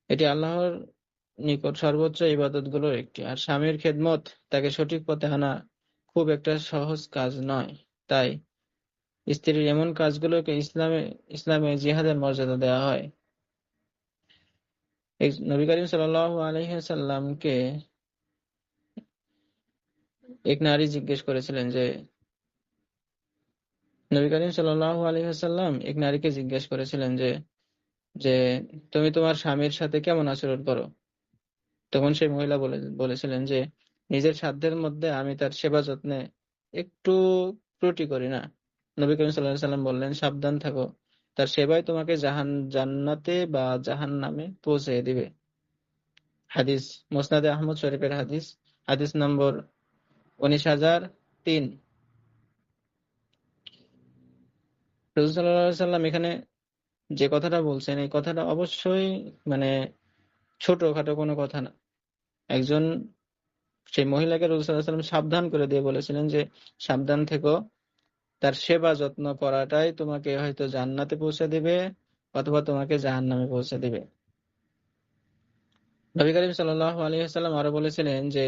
এটি আল্লাহর নিকট সর্বোচ্চ ইবাদত গুলোর একটি। আর স্বামীর খেদমত, তাকে সঠিক পথে আনা খুব একটা সহজ কাজ নয়। তাই স্ত্রীর এমন কাজগুলোকে ইসলামে জিহাদের মর্যাদা দেওয়া হয়। নবী করিম সাল্লাল্লাহু আলাইহি ওয়াসাল্লামকে এক নারী জিজ্ঞেস করেছিলেন যে নবী করিম সাল্লাল্লাহু আলাইহি ওয়াসাল্লাম এক নারীকে জিজ্ঞেস করেছিলেন যে যে তুমি তোমার স্বামীর সাথে কেমন আচরণ করো? তখন সেই মহিলা বলেছিলেন যে নিজের সাধ্যের মধ্যে আমি তার সেবা যত্নে একটু ত্রুটি করি না। নবী করিম সাল্লাল্লাহু আলাইহি ওয়াসাল্লাম বললেন, সাবধান থাকো, তার সেবাই তোমাকে জান্নাতে বা জাহান্নামে পৌঁছে দিবে। হাদিস, মুসনাদে আহমদ শরীফের হাদিস, হাদিস নম্বর 19,003। রাসূল সাল্লাল্লাহু আলাইহি ওয়াসাল্লাম এখানে যে কথাটা বলছেন এই কথাটা অবশ্যই মানে ছোটখাটো কোনো কথা না। একজন সেই মহিলাকে রাসূল সাল্লাল্লাহু আলাইহি ওয়াসাল্লাম সাবধান করে দিয়ে বলেছিলেন যে সাবধান থেকো, তার সেবা যত্ন করাটাই তোমাকে হয়তো জান্নাতে পৌঁছে দিবে অথবা তোমাকে জাহান্নামে পৌঁছে দিবে। নবী করিম সাল্লাল্লাহু আলাইহি ওয়াসাল্লাম আরো বলেছিলেন যে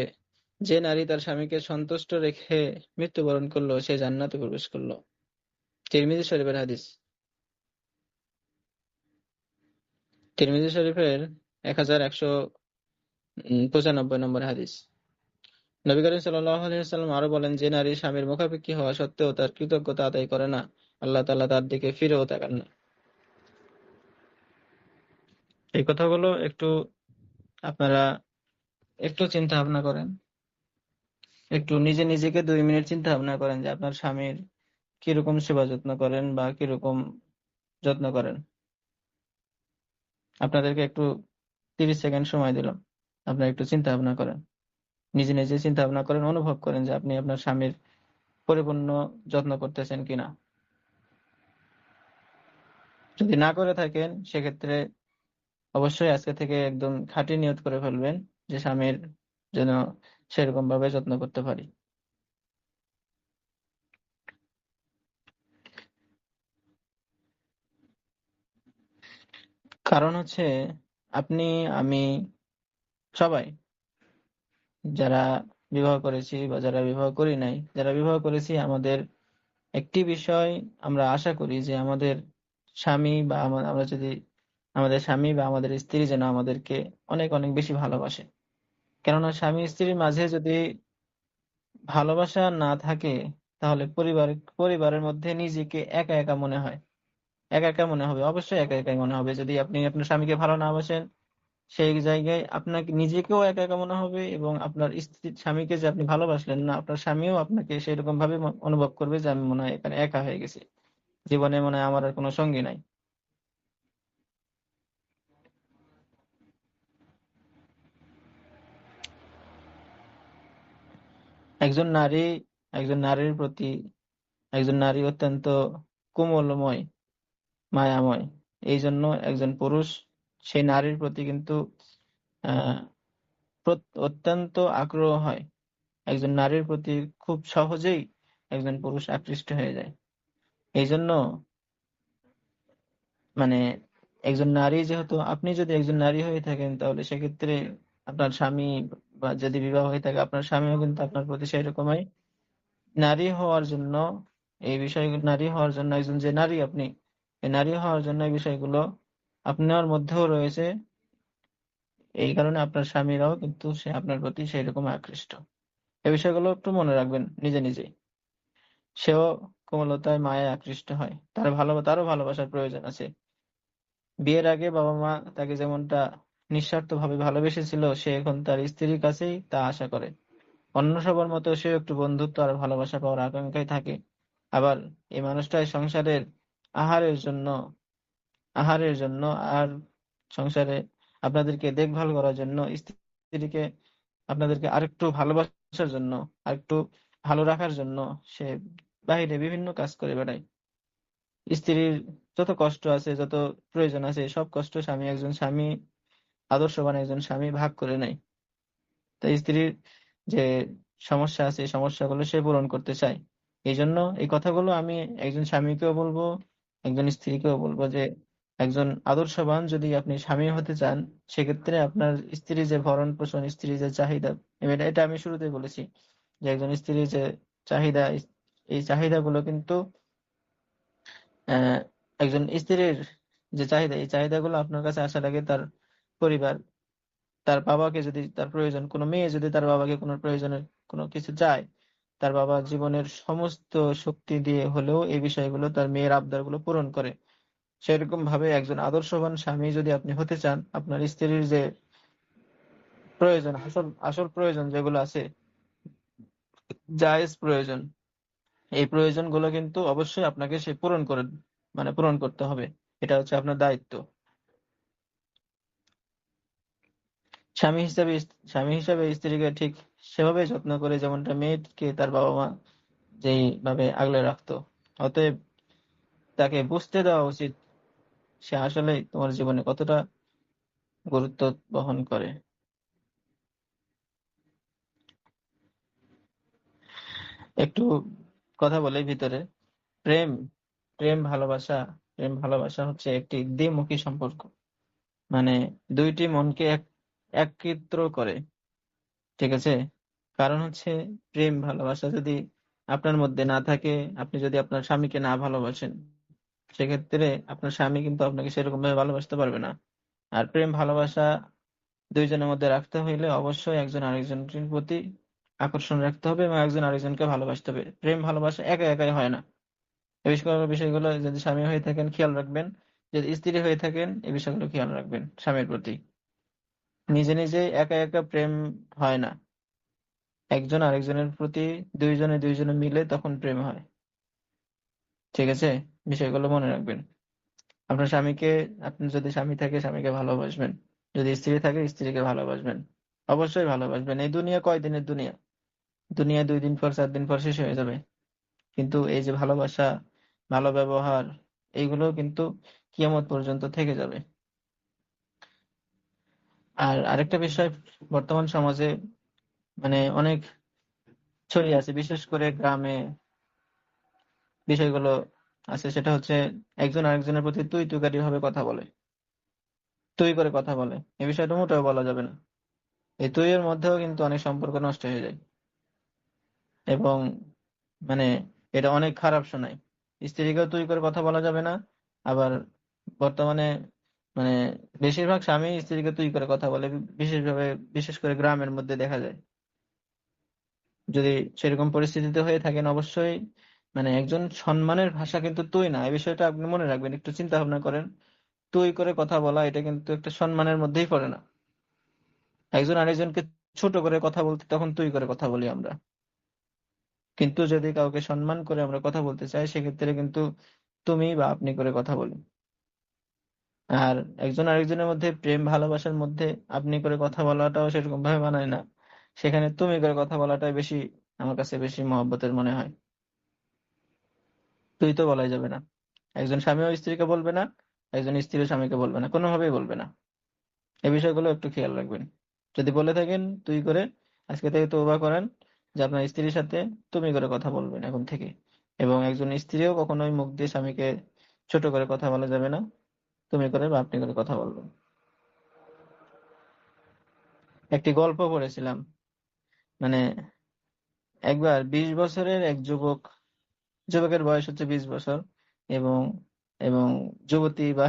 যে নারী তার স্বামীকে সন্তুষ্ট রেখে মৃত্যুবরণ করলো সে জান্নাতে প্রবেশ করলো। তিরমিজি শরীফের হাদিস। তিরমিজি শরীফের 1195 নম্বর হাদিস। নবী করিম সাল্লাল্লাহু আলাইহি ওয়াসাল্লাম আরো বলেন, যে নারী স্বামীর মুখাপেক্ষী হওয়া সত্ত্বেও তার কৃতজ্ঞতা আদায় করে না, আল্লাহ তাআলা তার দিকে ফিরেও তাকান না। এই কথাগুলো একটু আপনারা একটু চিন্তা ভাবনা করেন, একটু নিজেকে 2 মিনিট চিন্তা ভাবনা করেন যে আপনার স্বামীর কিরকম সেবা যত্ন করেন বা কিরকম যত্ন করেন। আপনাদেরকে একটু 30 সেকেন্ড সময় দিলাম, আপনারা একটু চিন্তা ভাবনা করেন, নিজে চিন্তা ভাবনা করেন, অনুভব করেন যে আপনি আপনার স্বামীর পরিপূর্ণ যত্ন করতেছেন কিনা। যদি না করে থাকেন সেক্ষেত্রে অবশ্যই আজকে থেকে একদম খাঁটি নিয়ত করে ফেলবেন যে স্বামীর যেন সেরকম ভাবে যত্ন করতে পারি। কারণ আপনি, আমি, সবাই যারা বিবাহ করেছি বা যারা বিবাহ করি নাই, যারা বিবাহ করেছি, আমাদের একটি বিষয় আমরা আশা করি যে আমাদের স্বামী বা আমরা যদি আমাদের স্বামী বা আমাদের স্ত্রী যেন আমাদেরকে অনেক অনেক বেশি ভালোবাসে। কেননা স্বামী স্ত্রীর মাঝে যদি ভালোবাসা না থাকে, তাহলে পরিবারের মধ্যে নিজেকে একা একা মনে হয়, একা একা মনে হবে, অবশ্যই একা একাই মনে হবে। যদি আপনি আপনার স্বামীকে ভালো না বাসেন, সেই জায়গায় আপনাকে নিজেকেও একা একা মনে হবে, এবং আপনার স্ত্রী স্বামীকে যে আপনি ভালোবাসলেন না, আপনার স্বামীও আপনাকে সেরকম ভাবে অনুভব করবে যে আমি মনে হয় এখানে একা হয়ে গেছি, জীবনে মনে হয় আমার আর কোনো সঙ্গী নাই। একজন নারী একজন নারীর প্রতি, একজন নারী অত্যন্ত কোমলময়, মায়াময়। এই জন্য একজন পুরুষ সেই নারীর প্রতি কিন্তু আহ অত্যন্ত আগ্রহ হয়। একজন নারীর প্রতি খুব সহজেই একজন পুরুষ আকৃষ্ট হয়ে যায়। এই জন্য মানে একজন নারী, যেহেতু আপনি যদি একজন নারী হয়ে থাকেন, তাহলে সেক্ষেত্রে আপনার স্বামী বা যদি বিবাহ হয়ে থাকে, আপনার স্বামীও কিন্তু আপনার প্রতি সেই রকমই নারী হওয়ার জন্য, এই বিষয়গুলো নারী হওয়ার জন্য, একজন যে নারী আপনি, এই নারী হওয়ার জন্য এই বিষয়গুলো আপনার মধ্যেও রয়েছে। এই কারণে আপনার স্বামীরাও কিন্তু সে আপনার প্রতি সেই রকম আকৃষ্ট। এই বিষয়গুলো একটু মনে রাখবেন নিজে নিজেই। সেও কোমলতায় মায়ায় আকৃষ্ট হয়, তারও ভালোবাসার প্রয়োজন আছে। বিয়ের আগে বাবা মা তাকে যেমনটা নিঃস্বার্থ ভাবে ভালোবেসেছিল, সে এখন তার স্ত্রীর কাছেই তা আশা করে। অন্য সবার মতো সেও একটু বন্ধুত্ব আর ভালোবাসা পাওয়ার আকাঙ্ক্ষায় থাকে। আবার এই মানুষটাই সংসারের আহারের জন্য আহারের জন্য আর সংসারে আপনাদেরকে দেখভাল করার জন্য, স্ত্রীকে আপনাদেরকে আরেকটু ভালোবাসার জন্য, আরেকটু ভালো রাখার জন্য সে বাইরে বিভিন্ন কাজ করে বেড়ায়। স্ত্রীর যত কষ্ট আছে, যত প্রয়োজন আছে, সব কষ্ট একজন স্বামী, আদর্শবান একজন স্বামী ভাগ করে নেয়। তাই স্ত্রীর যে সমস্যা আছে, এই সমস্যাগুলো সে পূরণ করতে চায়। এই জন্য এই কথাগুলো আমি একজন স্বামীকেও বলবো, একজন স্ত্রীকেও বলবো যে একজন আদর্শবান যদি আপনি স্বামী হতে চান, সেক্ষেত্রে আপনার স্ত্রীর যে ভরণ পোষণ, স্ত্রীর যে চাহিদা, এটা আমি শুরুতেই বলেছি যে একজন স্ত্রীর যে চাহিদা, এই চাহিদাগুলো কিন্তু আহ একজন স্ত্রীর যে চাহিদা, এই চাহিদাগুলো আপনার কাছে আসার আগে তার পরিবার, তার বাবাকে যদি তার প্রয়োজন, কোনো মেয়ে যদি তার বাবাকে কোনো প্রয়োজনের কোনো কিছু চায়, তার বাবা জীবনের সমস্ত শক্তি দিয়ে হলেও এই বিষয়গুলো, তার মেয়ের আবদারগুলো পূরণ করে। সেরকম ভাবে একজন আদর্শবান স্বামী যদি আপনি হতে চান, আপনার স্ত্রীর যে প্রয়োজন, আসল আসল প্রয়োজন যেগুলো আছে, জায়েজ প্রয়োজন, এই প্রয়োজনগুলো কিন্তু অবশ্যই আপনাকে সে পূরণ করে, পূরণ করতে হবে। এটা হচ্ছে আপনার দায়িত্ব স্বামী হিসাবে। স্বামী হিসাবে স্ত্রীকে ঠিক সেভাবে যত্ন করে, যেমনটা মেয়েকে তার বাবা মা যেইভাবে আগলে রাখতো। অতএব তাকে বুঝতে দেওয়া উচিত সে আসলে তোমার জীবনে কতটা গুরুত্ব বহন করে। একটু কথা বলে ভিতরে, প্রেম প্রেম ভালোবাসা প্রেম ভালোবাসা হচ্ছে একটি দ্বিমুখী সম্পর্ক। মানে দুইটি মনকে একত্র করে। ঠিক আছে? কারণ হচ্ছে, প্রেম ভালোবাসা যদি আপনার মধ্যে না থাকে, আপনি যদি আপনার স্বামীকে না ভালোবাসেন, সেক্ষেত্রে আপনার স্বামী কিন্তু আপনাকে সেরকম ভাবে ভালোবাসতে পারবে না। আর প্রেম ভালোবাসা দুইজনের মধ্যে রাখতে হইলে অবশ্যই একজন আরেকজনের প্রতি আকর্ষণ রাখতে হবে এবং একজন আরেকজনকে ভালোবাসতে হবে। প্রেম ভালোবাসা একা একাই হয় না। এই বিষয়গুলো যদি স্বামী হয়ে থাকেন খেয়াল রাখবেন, যদি স্ত্রী হয়ে থাকেন এই বিষয়গুলো খেয়াল রাখবেন স্বামীর প্রতি। নিজে নিজে একা একা প্রেম হয় না, একজন আরেকজনের প্রতি দুইজনে দুইজনে মিলে তখন প্রেম হয়। ঠিক আছে? বিষয়গুলো মনে রাখবেন। আপনার স্বামীকে, আপনার যদি স্বামী থাকে স্বামীকে ভালোবাসবেন, যদি স্ত্রী থাকে স্ত্রীকে ভালোবাসবেন, অবশ্যই ভালোবাসবেন। এই দুনিয়া কয়দিনের দুনিয়া, দুনিয়া 2 দিন পর 4 দিন পর শেষ হয়ে যাবে। কিন্তু এই যে ভালোবাসা, ভালো ব্যবহার, এইগুলো কিন্তু কিয়ামত পর্যন্ত থেকে যাবে। আর আরেকটা বিষয়, বর্তমান সমাজে অনেক ছড়িয়ে আছে, বিশেষ করে গ্রামে বিষয়গুলো আছে, সেটা হচ্ছে একজন আরেকজনের প্রতি তুই তুকারি ভাবে কথা বলে, তুই করে কথা বলে। এই বিষয়টা মোটেও বলা যাবে না। এই তুই এর মধ্যেও কিন্তু অনেক সম্পর্ক নষ্ট হয়ে যায়। এবং মানে এটা অনেক খারাপ শোনায়। স্ত্রীকেও তুই করে কথা বলা যাবে না। আবার বর্তমানে মানে বেশিরভাগ স্বামী স্ত্রীকে তুই করে কথা বলে, বিশেষভাবে বিশেষ করে গ্রামের মধ্যে দেখা যায়। যদি সেরকম পরিস্থিতিতে হয়ে থাকেন, অবশ্যই একজন সম্মানের ভাষা কিন্তু তুই না, এই বিষয়টা আপনি মনে রাখবেন, একটু চিন্তা ভাবনা করেন। তুই করে কথা বলা এটা কিন্তু একটা সম্মানের মধ্যেই পড়ে না। একজন আরেকজনকে ছোট করে কথা বলতে তখন তুই করে কথা বলি আমরা, কিন্তু যদি কাউকে সম্মান করে আমরা কথা বলতে চাই সেক্ষেত্রে কিন্তু তুমি বা আপনি করে কথা বলি। আর একজন আরেকজনের মধ্যে প্রেম ভালোবাসার মধ্যে আপনি করে কথা বলাটাও সেরকম ভাবে মানায় না, সেখানে তুমি করে কথা বলাটাই বেশি, আমার কাছে বেশি মহব্বতের মনে হয়। তুই তো বলাই যাবে না, একজন স্বামীও স্ত্রীকে বলবে না, একজন স্ত্রীও স্বামীকে বলবে না, কোনোভাবেই বলবে না। এই বিষয়গুলো একটু খেয়াল রাখবেন। যদি বলে থাকেন তুই করে, আজকে থেকে তওবা করেন যে আপনার স্ত্রীর সাথে তুমি করে কথা বলবেন এখন থেকে। এবং একজন স্ত্রীও কখনোই মুখ দিয়ে স্বামীকে ছোট করে কথা বলা যাবে না, তুমি করে বা আপনি করে কথা বলবেন। একটি গল্প পড়েছিলাম, মানে একবার 20 বছরের এক যুবকের বয়স হচ্ছে 20 বছর, এবং এবং যুবতী বা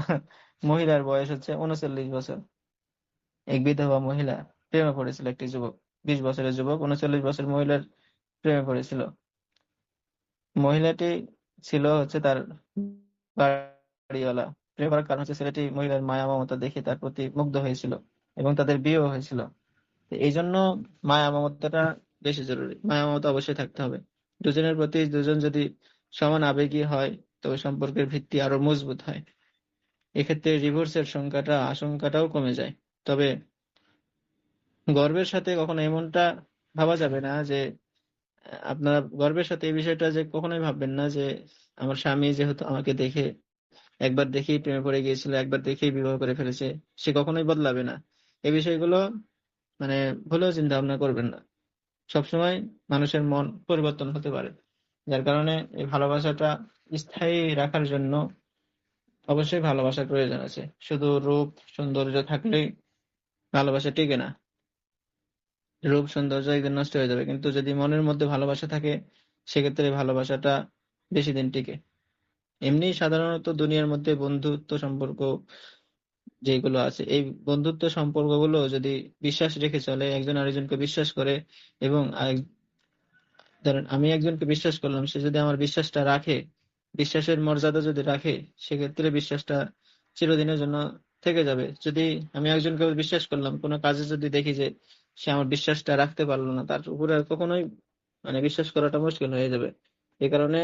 মহিলার বয়স হচ্ছে 39 বছর। এক বিধবা মহিলা প্রেমে পড়েছিল একটি যুবক, 20 বছরের যুবক 39 বছর মহিলার প্রেমে পড়েছিল। মহিলাটি ছিল হচ্ছে তার বাড়িওয়ালা। প্রেম করার কারণ হচ্ছে ছেলেটি মহিলার মায়া মমতা দেখে তার প্রতি মুগ্ধ হয়েছিল এবং তাদের বিয়েও হয়েছিল। তো এই জন্য মায়া মমতাটা বেশি জরুরি, মায়া মমতা অবশ্যই থাকতে হবে। দুজনের প্রতি দুজন যদি সমান আবেগী হয় তবে সম্পর্কের ভিত্তি আরো মজবুত হয়। এক্ষেত্রে ডিভোর্সের আশঙ্কাটাও কমে যায়। তবে গর্বের সাথে কখনো এমনটা ভাবা যাবে না যে আপনার গর্বের সাথে এই বিষয়টা যে কখনোই ভাববেন না যে আমার স্বামী যেহেতু আমাকে দেখে একবার দেখেই প্রেমে পড়ে গিয়েছিল, একবার দেখেই বিবাহ করে ফেলেছে, সে কখনোই বদলাবে না। এই বিষয়গুলো মানে ভুলেও চিন্তা ভাবনা করবেন না। সবসময় মানুষের মন পরিবর্তন হতে পারে, যার কারণে এই ভালোবাসাটা স্থায়ী রাখার জন্য অবশ্যই ভালোবাসার প্রয়োজন আছে। শুধু রূপ সৌন্দর্য থাকলেই ভালোবাসা টিকে না। রূপ সৌন্দর্য একদিন নষ্ট হয়ে যাবে, কিন্তু যদি মনের মধ্যে ভালোবাসা থাকে সেক্ষেত্রে ভালোবাসাটা বেশি দিন টিকে। এমনি সাধারণত দুনিয়ার মধ্যে বন্ধুত্ব সম্পর্ক যেগুলো আছে, এই বন্ধুত্ব সম্পর্কগুলো যদি বিশ্বাস রেখে চলে, একজন আরেকজনকে বিশ্বাস করে, এবং ধরেন আমি একজনকে বিশ্বাস করলাম, সে যদি আমার বিশ্বাসটা রাখে, বিশ্বাসের মর্যাদা যদি রাখে, সেক্ষেত্রে বিশ্বাসটা চিরদিনের জন্য থেকে যাবে। যদি আমি একজনকে বিশ্বাস করলাম, কোনো কাজে যদি দেখি যে সে আমার বিশ্বাসটা রাখতে পারলো না, তার উপরে আর কখনোই বিশ্বাস করাটা মুশকিল হয়ে যাবে। এই কারণে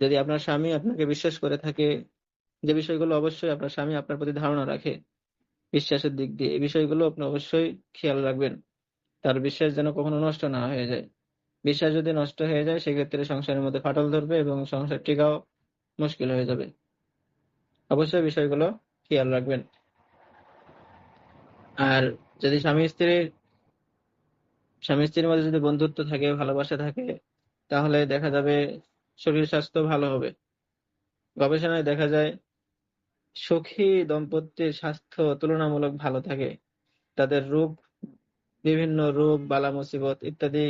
যদি আপনার স্বামী আপনাকে বিশ্বাস করে থাকে, যে বিষয়গুলো অবশ্যই আপনার স্বামী আপনার প্রতি ধারণা রাখে বিশ্বাসের দিক দিয়ে, এই বিষয়গুলো আপনি অবশ্যই খেয়াল রাখবেন, তার বিশ্বাস যেন কখনো নষ্ট না হয়ে যায়। বিশ্বাস যদি নষ্ট হয়ে যায় সেক্ষেত্রে সংসারের মধ্যে ফাটল ধরবে এবং সংসার টিকাও মুশকিল হয়ে যাবে। অবশ্যই বিষয়গুলো খেয়াল রাখবেন। আর যদি স্বামী স্ত্রীর মধ্যে যদি বন্ধুত্ব থাকে, ভালোবাসা থাকে, তাহলে দেখা যাবে শরীর স্বাস্থ্য ভালো হবে। গবেষণায় দেখা যায় সুখী দম্পতির স্বাস্থ্য তুলনামূলক ভালো থাকে। তাদের বিভিন্ন রোগ বালা মুসিবত ইত্যাদি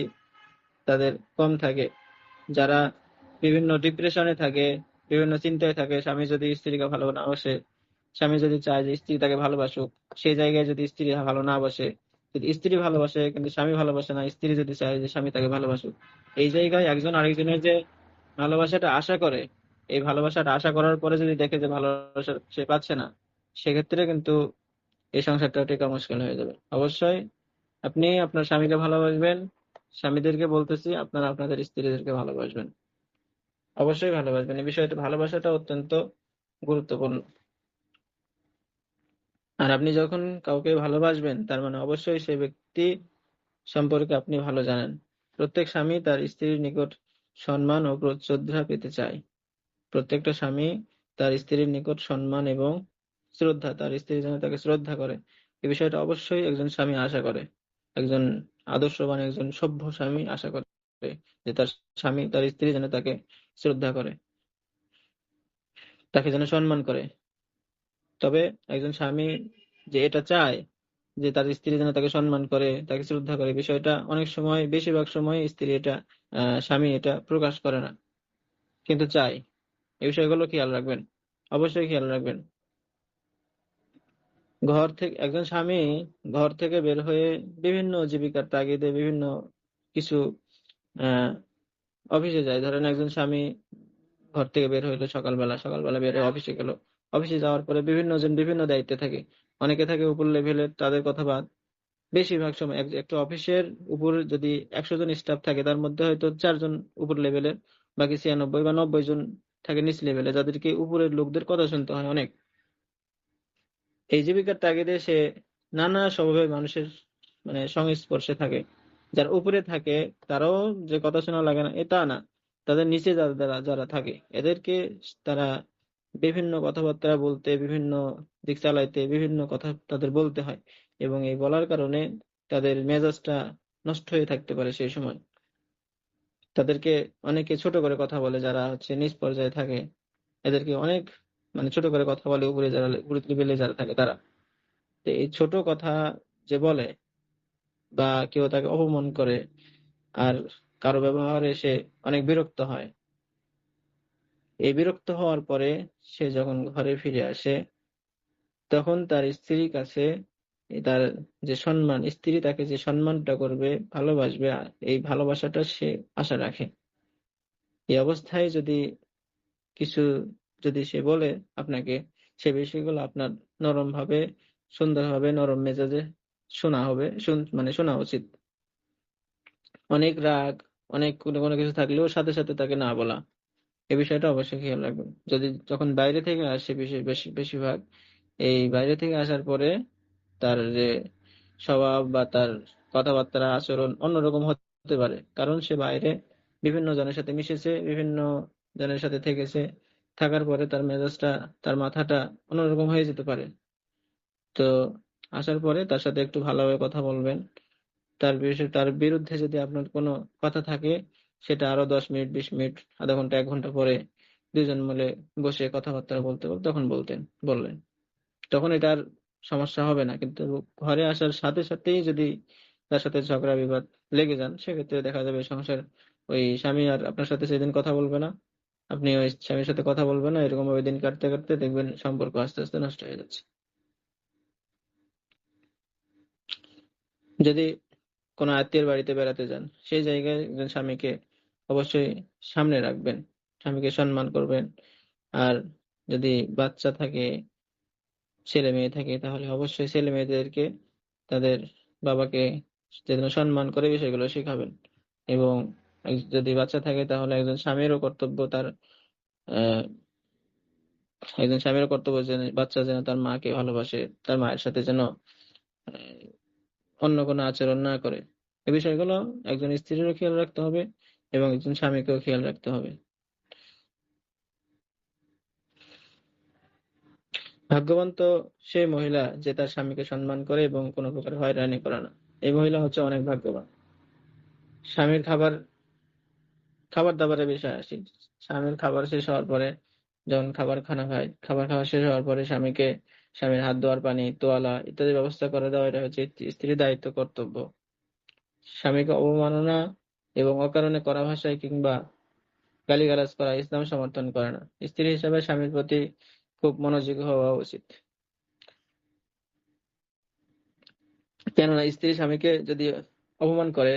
তাদের কম থাকে। যারা বিভিন্ন ডিপ্রেশনে থাকে, বিভিন্ন চিন্তায় থাকে, স্বামী যদি স্ত্রীকে ভালো না বাসে, স্বামী যদি চায় যে স্ত্রী তাকে ভালোবাসুক, সেই জায়গায় যদি স্ত্রী ভালো না বাসে, যদি স্ত্রী ভালোবাসে কিন্তু স্বামী ভালোবাসে না, স্ত্রী যদি চায় যে স্বামী তাকে ভালোবাসুক, এই জায়গায় একজন আরেকজনের যে ভালোবাসাটা আশা করে, এই ভালোবাসাটা আশা করার পরে যদি দেখে যে ভালোবাসা সে পাচ্ছে না, সেক্ষেত্রে কিন্তু এই সংসারটা টেকা মুশকিল হয়ে যাবে। অবশ্যই আপনি আপনার স্বামীকে ভালোবাসবেন, স্বামীদেরকে বলতেছি আপনারা আপনাদের স্ত্রীদেরকে ভালোবাসবেন, অবশ্যই ভালোবাসবেন। এই বিষয়টা, ভালোবাসাটা অত্যন্ত গুরুত্বপূর্ণ। আর আপনি যখন কাউকে ভালোবাসবেন তার মানে অবশ্যই সেই ব্যক্তি সম্পর্কে আপনি ভালো জানেন। প্রত্যেক স্বামী তার স্ত্রীর নিকট সম্মান ও শ্রদ্ধা পেতে চায়। প্রত্যেকটা স্বামী তার স্ত্রীর নিকট সম্মান এবং শ্রদ্ধা, তার স্ত্রী যেন তাকে শ্রদ্ধা করে, এই বিষয়টা অবশ্যই একজন স্বামী আশা করে। একজন আদর্শবান, একজন সভ্য স্বামী আশা করে যে তার স্বামী, তার স্ত্রী যেন তাকে শ্রদ্ধা করে, তাকে যেন সম্মান করে। তবে একজন স্বামী যে এটা চায় যে তার স্ত্রী যেন তাকে সম্মান করে, তাকে শ্রদ্ধা করে, বিষয়টা অনেক সময়, বেশিরভাগ সময় স্ত্রী এটা, স্বামী এটা প্রকাশ করে না, কিন্তু চাই। এই বিষয়গুলো খেয়াল রাখবেন, অবশ্যই খেয়াল রাখবেন। ঘর থেকে একজন স্বামী ঘর থেকে বের হয়ে বিভিন্ন জীবিকার তাগিদে বিভিন্ন কিছু আহ অফিসে যায়। ধরেন একজন স্বামী ঘর থেকে বের হইলো সকালবেলা, সকালবেলা বের হয়ে অফিসে গেল। অফিসে যাওয়ার পরে বিভিন্ন জন বিভিন্ন দায়িত্বে থাকে। অনেকে থাকে উপর লেভেলের, তাদের কথা বাদ। বেশিরভাগ সময় একটা অফিসের উপর যদি 100 জন স্টাফ থাকে, তার মধ্যে হয়তো 4 জন উপর লেভেলের, বাকি 96 বা 90 জন থাকে নিচ লেভেলে, যাদেরকে উপরের লোকদের কথা শুনতে হয় অনেক। এই জীবিকার তাগিদে সে নানা স্বভাবের মানুষের মানে সংস্পর্শে থাকে। যারা উপরে থাকে তারাও যে কথা শোনা লাগে না এটা না, তাদের নিচে যারা যারা যারা থাকে এদেরকে তারা বিভিন্ন কথাবার্তা বলতে, বিভিন্ন দিক চালাইতে, বিভিন্ন কথা তাদের বলতে হয়। এবং এই বলার কারণে তাদের মেজাজটা নষ্ট হয়ে থাকতে পারে সেই সময়। তাদেরকে অনেকে ছোট করে কথা বলে, যারা হচ্ছে নিচ পর্যায়ে থাকে এদেরকে অনেক মানে ছোট করে কথা বলে, উপরে যারা উপরে লেভেলে যারা থাকে তারা। তো এই ছোট কথা যে বলে বা কেউ তাকে অপমান করে আর কারো ব্যবহারে সে অনেক বিরক্ত হয়, এই বিরক্ত হওয়ার পরে সে যখন ঘরে ফিরে আসে, তখন তার স্ত্রীর কাছে তার যে সম্মান, স্ত্রী তাকে যে সম্মানটা করবে, ভালোবাসবে, এই ভালোবাসাটা সে আশা রাখে। এই অবস্থায় যদি কিছু যদি সে বলে আপনাকে, সে বিষয়গুলো আপনার নরম ভাবে, সুন্দরভাবে, নরম মেজাজে শোনা হবে, মানে শোনা উচিত। অনেক রাগ, অনেক কোনো কোনো কিছু থাকলেও সাথে সাথে তাকে না বলা, এই বিষয়টা অবশ্যই খেয়াল রাখবেন। যদি যখন বাইরে থেকে আসে, বেশিরভাগ এই বাইরে থেকে আসার পরে তার যে স্বভাব বা তার কথাবার্তা আচরণ অন্যরকম হতে পারে, কারণ সে বাইরে বিভিন্ন জনের সাথে মিশেছে, বিভিন্ন জনের সাথে থেকেছে। থাকার পরে তার মেজাজটা, তার মাথাটা অন্যরকম হয়ে যেতে পারে। তো আসার পরে তার সাথে একটু ভালোভাবে কথা বলবেন। তার বিষয়ে, তার বিরুদ্ধে যদি আপনার কোনো কথা থাকে, সেটা আরো 10 মিনিট, 20 মিনিট, আধা ঘন্টা, 1 ঘন্টা পরে দুজন মিলে বসে কথাবার্তা বলতে বলতে তখন বললেন, তখন এটার সমস্যা হবে না। কিন্তু ঘরে আসার সাথে সাথেই যদি তার সাথে ঝগড়া বিবাদ লেগে যান, সেক্ষেত্রে দেখা যাবে সংসার, ওই স্বামী আর আপনার সাথে সেদিন কথা বলবে না, আপনি ওই স্বামীর সাথে কথা বলবেন না, এরকম ভাবে দিন কাটতে কাটতে দেখবেন সম্পর্ক আস্তে আস্তে নষ্ট হয়ে যাচ্ছে। যদি কোনো আত্মীয়ের বাড়িতে বেড়াতে যান, সেই জায়গায় একজন স্বামীকে অবশ্যই সামনে রাখবেন, স্বামীকে সম্মান করবেন। আর যদি বাচ্চা থাকে, ছেলে মেয়ে থাকে, তাহলে অবশ্যই ছেলে মেয়েদেরকে তাদের বাবাকে যেন সম্মান করে বিষয়গুলো শেখাবেন। এবং যদি বাচ্চা থাকে, তাহলে একজন স্বামীরও কর্তব্য তার আহ একজন স্বামীরও কর্তব্য যেন বাচ্চা যেন তার মাকে ভালোবাসে, তার মায়ের সাথে যেন আহ, অন্য কোনো আচরণ না করে। এই বিষয়গুলো একজন স্ত্রীরও খেয়াল রাখতে হবে এবং একজন স্বামীকেও খেয়াল রাখতে হবে। ভাগ্যবান তো সেই মহিলা যে তার স্বামীকে সম্মান করে এবং কোনো প্রকার হয়রানি করে না। এই মহিলা হচ্ছে অনেক ভাগ্যবান। স্বামীর খাবার খাবার দাবারের বিষয় আসি। স্বামীর খাবার শেষ হওয়ার পরে, যখন খাবার খাওয়া শেষ হওয়ার পরে স্বামীর হাত ধোয়ার পানি, তোয়ালা ইত্যাদি ব্যবস্থা করে দেওয়া, এটা হচ্ছে স্ত্রীর দায়িত্ব, কর্তব্য। স্বামীকে অবমাননা এবং অকারণে কড়া ভাষায় কিংবা গালিগালাজ করা ইসলাম সমর্থন করে না। স্ত্রী হিসেবে স্বামীর প্রতি খুব মনোযোগী হওয়া উচিত। কেননা স্ত্রী স্বামীকে যদি অপমান করে,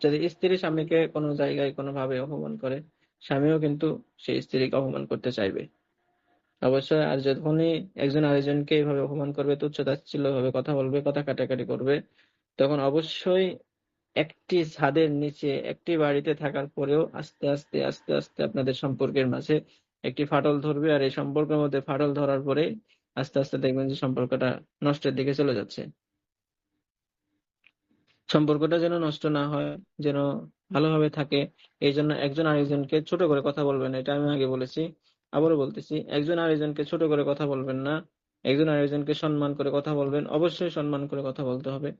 যদি স্ত্রী স্বামীকে কোনো জায়গায় কোনোভাবে অপমান করে, স্বামীও কিন্তু সেই স্ত্রীকে অপমান করতে চাইবে অবশ্যই। আর যখনই একজন আরেকজনকে এইভাবে অপমান করবে, তুচ্ছ-তাচ্ছিল্য ভাবে কথা বলবে, কথা কাটাকাটি করবে, তখন অবশ্যই একটি ছাদের নিচে, একটি বাড়িতে থাকার পরেও আস্তে আস্তে আস্তে আস্তে আপনাদের সম্পর্কের মাঝে একটি ফাটল ধরবে। আর এই সম্পর্কের মধ্যে ফাটল ধরার পরে আস্তে আস্তে দেখবেন যে সম্পর্কটা নষ্টের দিকে চলে যাচ্ছে। সম্পর্কটা যেন নষ্ট না হয়, যেন ভালোভাবে থাকে, এই জন্য একজন আরেকজনকে ছোট করে কথা বলবেন না। এটা আমি আগে বলেছি, আবারও বলতেছি, একজন আরেকজনকে ছোট করে কথা বলবেন না। একজন আরেকজনকে সম্মান করে কথা বলবেন, অবশ্যই সম্মান করে কথা বলতে হবে।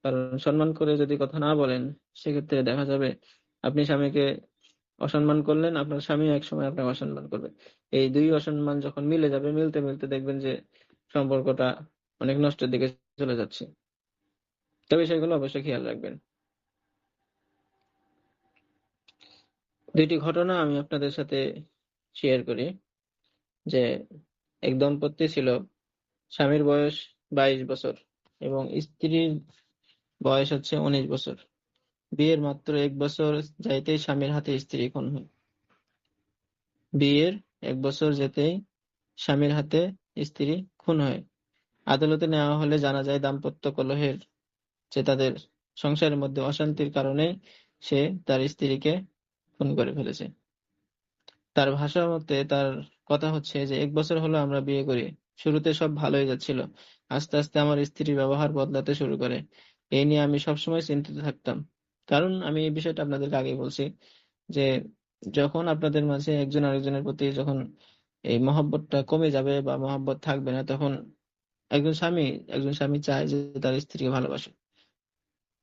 কারণ সম্মান করে যদি কথা না বলেন, সেক্ষেত্রে দেখা যাবে আপনি স্বামীকে অসম্মান করলেন, আপনার স্বামী একসময় আপনাকে অসম্মান করবে। এই দুই অসম্মান যখন মিলে যাবে, মিলতে মিলতে দেখবেন যে সম্পর্কটা অনেক নষ্টের দিকে চলে যাচ্ছি। তবে সেগুলো অবশ্যই খেয়াল রাখবেন। দুইটি ঘটনা আমি আপনাদের সাথে শেয়ার করি যে এক দম্পতি ছিল, স্বামীর বয়স 22 বছর এবং স্ত্রীর বয়স হচ্ছে 19 বছর। বিয়ের মাত্র 1 বছর যাইতেই স্বামীর হাতে স্ত্রী খুন হয়। বিয়ের 1 বছর যেতেই স্বামীর হাতে স্ত্রী খুন হয়। আদালতে নেওয়া হলে জানা যায় দাম্পত্য কলহের যে তাদের সংসারের মধ্যে অশান্তির কারণে সে তার স্ত্রীকে খুন করে ফেলেছে। তার ভাষা মতে তার কথা হচ্ছে যে 1 বছর হলো আমরা বিয়ে করি, শুরুতে সব ভালোই যাচ্ছিল, আস্তে আস্তে আমার স্ত্রীর ব্যবহার বদলাতে শুরু করে। এই নিয়ে আমি সবসময় চিন্তিত থাকতাম। কারণ আমি এই বিষয়টা আপনাদেরকে আগেই বলছি যে যখন আপনাদের মাঝে একজন আরেকজনের প্রতি যখন এই মহব্বতটা কমে যাবে বা মহব্বত থাকবে না, তখন একজন স্বামী একজন স্বামী চায় যে তার স্ত্রীকে ভালোবাসে।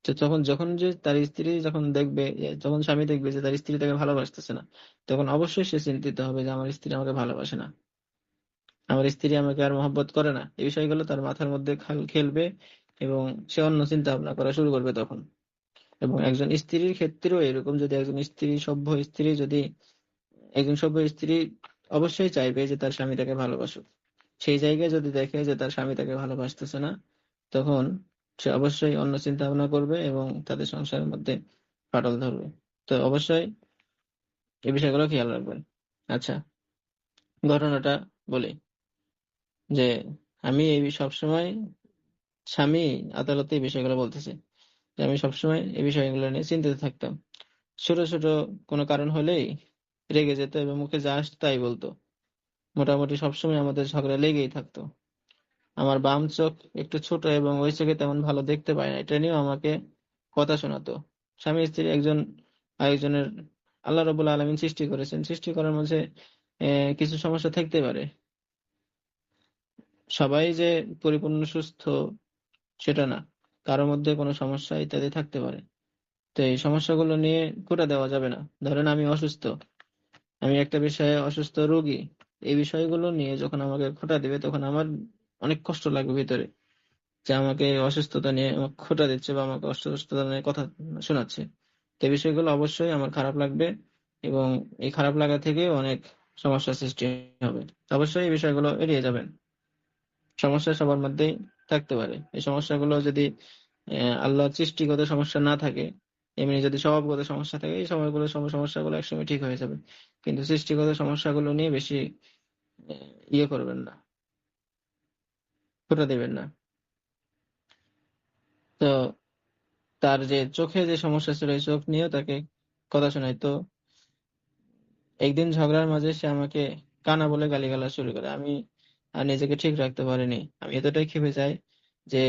তো তখন যখন যে তার স্ত্রী যখন দেখবে যখন স্বামী দেখবে যে তার স্ত্রী তাকে ভালোবাসতেছে না, তখন অবশ্যই সে চিন্তিত হবে যে আমার স্ত্রী আমাকে ভালোবাসে না, আমার স্ত্রী আমাকে আর মহব্বত করে না। এই বিষয়গুলো তার মাথার মধ্যে খেলবে এবং সে অন্য চিন্তা ভাবনা করা শুরু করবে তখন। এবং একজন স্ত্রীর ক্ষেত্রেও এরকম, যদি একজন স্ত্রী সভ্য স্ত্রী যদি একজন সভ্য স্ত্রী অবশ্যই চাইবে যে তার স্বামী তাকে ভালোবাসুক। সেই জায়গায় যদি দেখে যে তার স্বামী তাকে ভালোবাসতেছে না, তখন সে অবশ্যই অন্য চিন্তা ভাবনা করবে এবং তাদের সংসারের মধ্যে ফাটল ধরবে। তো অবশ্যই এই বিষয়গুলো খেয়াল রাখবেন। আচ্ছা, ঘটনাটা বলি যে আমি এই সবসময় স্বামী আদালতে এই বিষয়গুলো বলতেছে যে আমি সবসময় এই বিষয়গুলো নিয়ে চিন্তিত থাকতাম। ছোট ছোট কোনো কারণ হলেই রেগে যেত এবং মুখে যা আসতো তাই বলতো। মোটামুটি সবসময় আমাদের ঝগড়া লেগেই থাকতো। আমার বাম চোখ একটু ছোট এবং ওই চোখে তেমন ভালো দেখতে পায় না, এটা নিয়েও আমাকে কথা শোনাতো। স্বামী স্ত্রী একজন আরেকজনের আল্লাহ রাব্বুল আলামিন সৃষ্টি করেছেন, সৃষ্টি করার মাঝে কিছু সমস্যা থাকতে পারে। সবাই যে পরিপূর্ণ সুস্থ সেটা না, কারোর মধ্যে কোনো সমস্যা ইত্যাদি থাকতে পারে। তো এই সমস্যাগুলো নিয়ে খোঁটা দেওয়া যাবে না। ধরেন আমি অসুস্থ, আমি একটা বিষয়ে অসুস্থ রোগী, এই বিষয়গুলো নিয়ে যখন আমাকে খোঁটা দিবে তখন আমার অনেক কষ্ট লাগবে ভিতরে যে আমাকে এই অসুস্থতা নিয়ে আমাকে খোঁটা দিচ্ছে বা আমাকে অসুস্থতা নিয়ে কথা শোনাচ্ছে। তো এই বিষয়গুলো অবশ্যই আমার খারাপ লাগবে এবং এই খারাপ লাগা থেকে অনেক সমস্যার সৃষ্টি হবে। তো অবশ্যই এই বিষয়গুলো এড়িয়ে যাবেন। সমস্যা সবার মধ্যেই থাকতে পারে। এই সমস্যাগুলো যদি আল্লাহর সৃষ্টিগত সমস্যা না থাকে, এমনি যদি স্বভাবগত সমস্যা থাকে, এই সমস্যাগুলো একসময় ঠিক হয়ে যাবে। কিন্তু সৃষ্টিগত সমস্যাগুলো নিয়ে বেশি ইয়ে করবেন না, খোঁটা দিবেন না। তো তার যে চোখে যে সমস্যা ছিল এই চোখ নিয়েও তাকে কথা শোনায়। তো একদিন ঝগড়ার মাঝে সে আমাকে কানা বলে গালিগালাজ শুরু করে। আমি আর নিজেকে ঠিক রাখতে পারিনি। আমি এতটাই ক্ষেপে যাই যে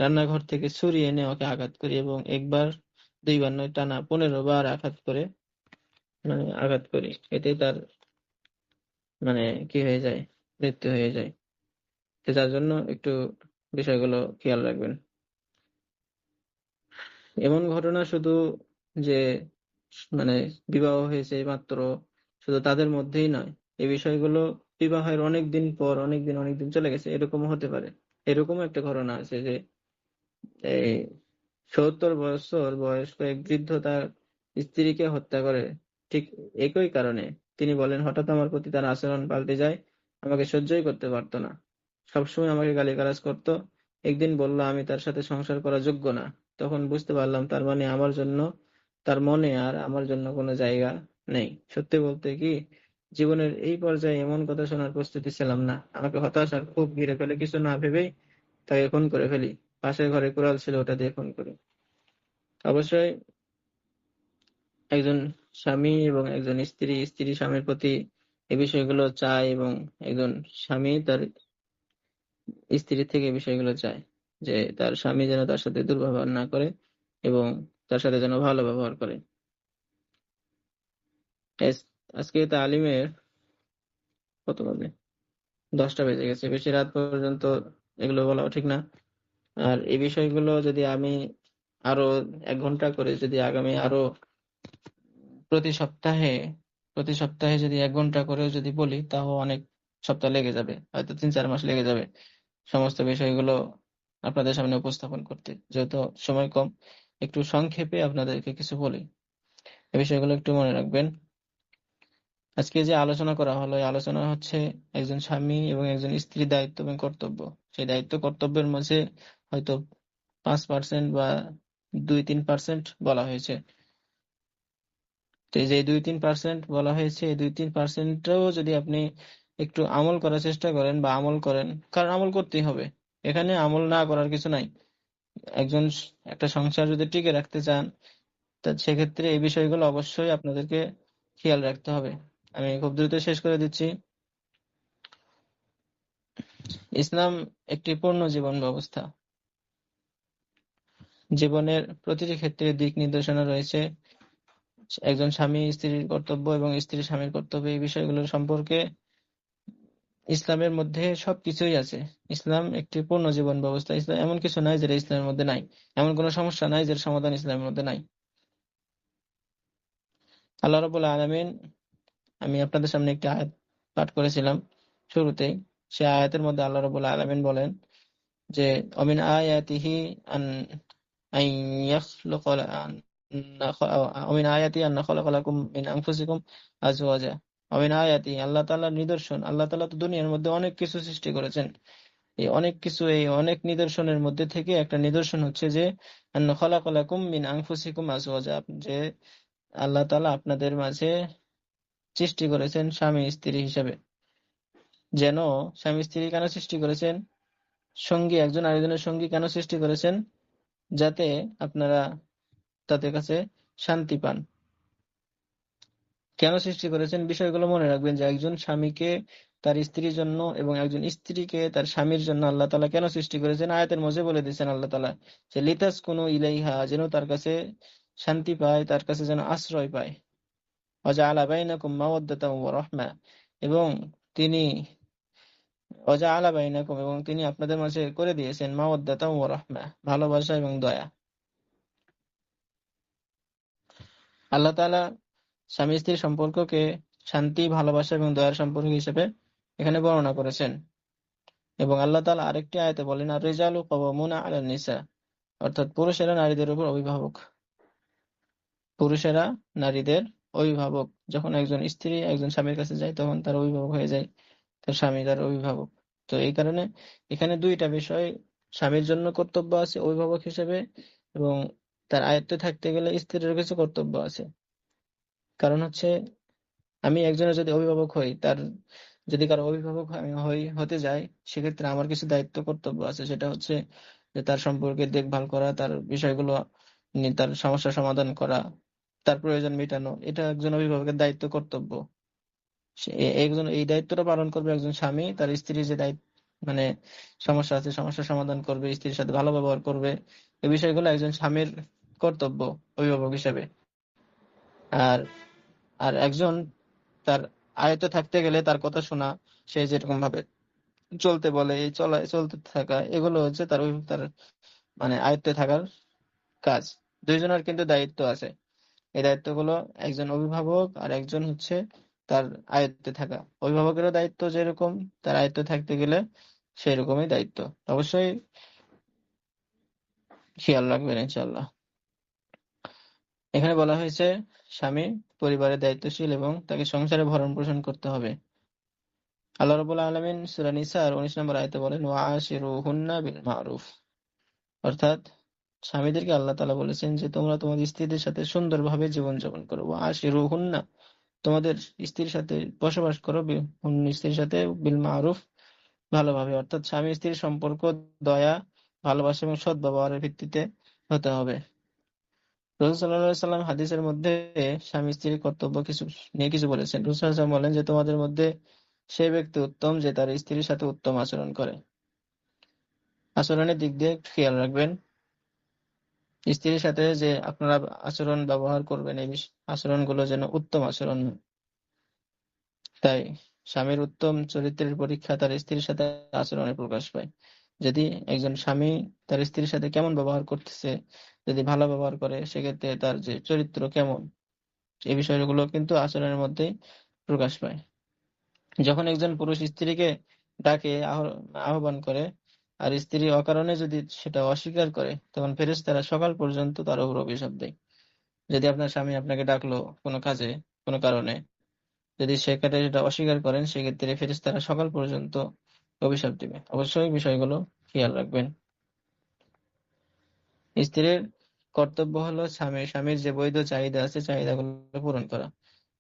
রান্নাঘর থেকে ছুরি এনে ওকে আঘাত করি এবং একবার দুইবার নয়, টানা 15 বার আঘাত করি। এতে তার কি হয়ে যায়, মৃত্যু হয়ে যায়। তো যার জন্য একটু বিষয়গুলো খেয়াল রাখবেন। এমন ঘটনা শুধু যে মানে বিবাহ হয়েছে মাত্র শুধু তাদের মধ্যেই নয়, এই বিষয়গুলো বিবাহের অনেক দিন পর অনেক দিন চলে গেছে এরকমও হতে পারে। এরকম একটা ঘটনা আছে যে এই 70 বছর বয়স্ক এক বৃদ্ধ তার স্ত্রীকে হত্যা করে ঠিক একই কারণে। তিনি বলেন, হঠাৎ আমার প্রতি তার আচরণ পাল্টে যায়, আমাকে সহ্যই করতে পারতো না, সবসময় আমাকে গালিগালাজ করতো। একদিন বলল আমি তার সাথে সংসার করা যোগ্য না। তখন বুঝতে পারলাম তার মানে তার মনে আর আমার জন্য কোনো জায়গা নেই। সত্যি বলতে কি, জীবনের এই পর্যায়ে এমন কথা শোনার প্রস্তুতি ছিলাম না। আমাকে হতাশ আর খুব ঘিরে ফেলে, কিছু না ভেবেই তাকে খুন করে ফেলি। পাশের ঘরে কুড়াল ছিল, ওটা দিয়ে খুন করি। অবশ্যই একজন স্বামী এবং একজন স্ত্রী স্বামীর প্রতি এই বিষয়গুলো চায় এবং একজন স্বামী তার স্ত্রীর থেকে এই বিষয়গুলো চায় যে তার স্বামী যেন তার সাথে দুর্ব্যবহার না করে এবং তার সাথে যেন ভালো ব্যবহার করে। আজকে তালিমের কত বাজে, 10টা বেজে গেছে, বেশি রাত পর্যন্ত এগুলো বলাও ঠিক না। আর এই বিষয়গুলো যদি আমি আরো 1 ঘন্টা করে যদি আগামী আরো প্রতি সপ্তাহে প্রতি সপ্তাহে যদি 1 ঘন্টা করেও যদি বলি, তাও অনেক সপ্তাহ লেগে যাবে, হয়তো 3-4 মাস লেগে যাবে সমস্ত বিষয়গুলো আপনাদের সামনে উপস্থাপন করতে। যেহেতু সময় কম, একটু সংক্ষেপে আপনাদেরকে কিছু বলি। এই বিষয়গুলো একটু মনে রাখবেন। আজকে যে আলোচনা করা হলো, এই আলোচনা হচ্ছে একজন স্বামী এবং একজন স্ত্রীর দায়িত্ব এবং কর্তব্য। সেই দায়িত্ব কর্তব্যের মাঝে হয়তো 5% বা 2-3% বলা হয়েছে। তো এই যে 2-3% বলা হয়েছে, এই 2-3%ও যদি আপনি একটু আমল করার চেষ্টা করেন বা আমল করেন, কারণ আমল করতেই হবে, এখানে আমল না করার কিছু নাই। একজন একটা সংসার যদি টিকে রাখতে চান, তা সেক্ষেত্রে এই বিষয়গুলো অবশ্যই আপনাদেরকে খেয়াল রাখতে হবে। আমি খুব দ্রুত শেষ করে দিচ্ছি। ইসলাম একটি পূর্ণ জীবন ব্যবস্থা। জীবনের প্রতিটি ক্ষেত্রে দিক নির্দেশনা রয়েছে। একজন স্বামী স্ত্রীর কর্তব্য এবং স্ত্রী স্বামীর কর্তব্য, এই বিষয়গুলোর সম্পর্কে ইসলামের মধ্যে সবকিছুই আছে। ইসলাম একটি পূর্ণ জীবন ব্যবস্থা। ইসলাম এমন কিছু নাই যেটা ইসলামের মধ্যে নাই, এমন কোনো সমস্যা নাই যেটা সমাধান ইসলামের মধ্যে নাই। আল্লাহ রাব্বুল আলামিন, আমি আপনাদের সামনে একটি আয়াত পাঠ করেছিলাম শুরুতেই। সে আয়াতের মধ্যে আল্লাহ রাব্বুল আলামিন বলেন যে অমিন আয়াতিহি আন আন ইয়াখলুকা অমিন আয়াতি আন্না খালাকা লাকুম মিন আনফুসিকুম আজওয়াজা। অমিন আয়াতি, আল্লাহ তাআলার নিদর্শন। আল্লাহ তাআলা তো দুনিয়ার মধ্যে অনেক কিছু সৃষ্টি করেছেন। এই অনেক কিছু, এই অনেক নিদর্শনের মধ্যে থেকে একটা নিদর্শন হচ্ছে যে আন্না খালাকা লাকুম মিন আনফুসিকুম আজওয়াজা, যে আল্লাহ তাআলা আপনাদের মাঝে সৃষ্টি করেছেন স্বামী স্ত্রী হিসেবে। যেন স্বামী স্ত্রী কেন সৃষ্টি করেছেন? সঙ্গী, একজন আরেকজনের সঙ্গী কেন সৃষ্টি করেছেন? যাতে আপনারা তাদের কাছে শান্তি পান। কেন সৃষ্টি করেছেন বিষয়গুলো মনে রাখবেন, যে একজন স্বামীকে তার স্ত্রীর জন্য এবং একজন স্ত্রীকে তার স্বামীর জন্য আল্লাহ তাআলা কেন সৃষ্টি করেছেন, আয়াতের মধ্যে বলে দিয়েছেন আল্লাহ তাআলা যে লিতাসকুনু ইলাইহা, যেন তার কাছে শান্তি পায়, তার কাছে যেন আশ্রয় পায়। ওয়াজআলা বাইনাকুম মাওয়াদ্দাতাও ওয়া রাহমা, এবং তিনি এবং তিনি আপনাদের মাঝে করে দিয়েছেন মাওয়াদ্দাতাও ওয়া রাহমা, ভালোবাসা এবং দয়া। আল্লাহ তাআলা স্বামী স্ত্রীর সম্পর্ককে শান্তি, ভালোবাসা এবং দয়ার সম্পর্ক হিসেবে এখানে বর্ণনা করেছেন। এবং আল্লাহ তাআলা আরেকটি আয়াতে বলেন আর রিজালু কাওয়ামুনা আলান নিসা, অর্থাৎ পুরুষেরা নারীদের উপর অভিভাবক। পুরুষেরা নারীদের অভিভাবক। যখন একজন স্ত্রী একজন স্বামীর কাছে যায়, তখন তার অভিভাবক হয়ে যায়, তার স্বামী তার অভিভাবক। তো এই কারণে এখানে দুইটা বিষয় স্বামীর জন্য কর্তব্য আছে অভিভাবক হিসেবে, এবং তার আয়ত্তে থাকতে গেলে স্ত্রীর কিছু কর্তব্য আছে। কারণ হচ্ছে, আমি একজনের যদি অভিভাবক হই, তার যদি কারো অভিভাবক আমি হতে যাই, সেক্ষেত্রে আমার কিছু দায়িত্ব কর্তব্য আছে। সেটা হচ্ছে যে তার সম্পর্কে দেখভাল করা, তার বিষয়গুলো তার সমস্যা সমাধান করা, তার প্রয়োজন মেটানো, এটা একজন অভিভাবকের দায়িত্ব কর্তব্য। একজন এই দায়িত্বটা পালন করবে একজন স্বামী, তার স্ত্রীর যে দায়িত্ব, মানে সমস্যা আছে সমস্যা সমাধান করবে, স্ত্রীর সাথে ভালো ব্যবহার করবে, এই বিষয়গুলো একজন স্বামীর কর্তব্য অভিভাবক হিসেবে। আর আর একজন তার আয়ত্তে থাকতে গেলে তার কথা শোনা, সে যেরকম ভাবে চলতে বলে, এই চলতে থাকা, এগুলো হচ্ছে তার মানে আয়ত্তে থাকার কাজ। দুইজনের কিন্তু দায়িত্ব আছে। এই দায়িত্বগুলো একজন অভিভাবক আর একজন হচ্ছে তার আয়ত্তে থাকা। অভিভাবকেরও দায়িত্ব যেরকম, তার আয়ত্তে থাকতে গেলে সেই রকমই দায়িত্ব। অবশ্যই খেয়াল রাখবেন ইনশাআল্লাহ। এখানে বলা হয়েছে স্বামী পরিবারের দায়িত্বশীল এবং তাকে সংসারে ভরণ পোষণ করতে হবে। আল্লাহ রাব্বুল আলামিন সূরা নিসার 19 নম্বর আয়াতে বলেন ওয়াশিরুহুন্না বিল মারুফ, অর্থাৎ স্বামীদেরকে আল্লাহ তাআলা বলেছেন যে তোমরা তোমাদের স্ত্রীদের সাথে সুন্দরভাবে জীবনযাপন করো। ওয়াশিরুহুন্না, তোমাদের স্ত্রীর সাথে বসবাস করো, স্ত্রীর সাথে বিল মারুফ, ভালোভাবে। অর্থাৎ স্বামী স্ত্রীর সম্পর্ক দয়া, ভালোবাসা এবং সৎ ব্যবহারের ভিত্তিতে হতে হবে। রাসূল সাল্লাল্লাহু আলাইহি সাল্লাম হাদিসের মধ্যে স্বামী স্ত্রীর কর্তব্য কিছু বলেছেন। রাসূল সাল্লাল্লাহু আলাইহি সাল্লাম বলেন যে তোমাদের মধ্যে সেই ব্যক্তি উত্তম যে তার স্ত্রীর সাথে উত্তম আচরণ করে। আচরণের দিক দিয়ে একটু খেয়াল রাখবেন। স্ত্রীর সাথে যে আপনারা আচরণ ব্যবহার করবেন, এই আচরণগুলো যেন উত্তম আচরণ হয়। তাই স্বামীর উত্তম চরিত্রের পরীক্ষা তার স্ত্রীর সাথে আচরণে প্রকাশ পায়। যদি একজন স্বামী তার স্ত্রীর সাথে কেমন ব্যবহার করতেছে, যদি ভালো ব্যবহার করে, সেক্ষেত্রে তার যে চরিত্র কেমন, এই বিষয়গুলো কিন্তু আচরণের মধ্যেই প্রকাশ পায়। যখন একজন পুরুষ স্ত্রীকে ডাকে, আহ্বান করে, আর স্ত্রী অকারণে যদি সেটা অস্বীকার করে, তখন ফেরেশতারা সকাল পর্যন্ত তার উপর অভিশাপ দেয়। যদি আপনার স্বামী আপনাকে ডাকলো কোনো কাজে, কোনো কারণে, যদি সেক্ষেত্রে সেটা অস্বীকার করেন, সেক্ষেত্রে ফেরেশতারা সকাল পর্যন্ত অভিশাপ দিবে। অবশ্যই বিষয়গুলো খেয়াল রাখবেন। স্ত্রীর কর্তব্য হলো স্বামীর যে বৈধ চাহিদা আছে, চাহিদাগুলো পূরণ করা।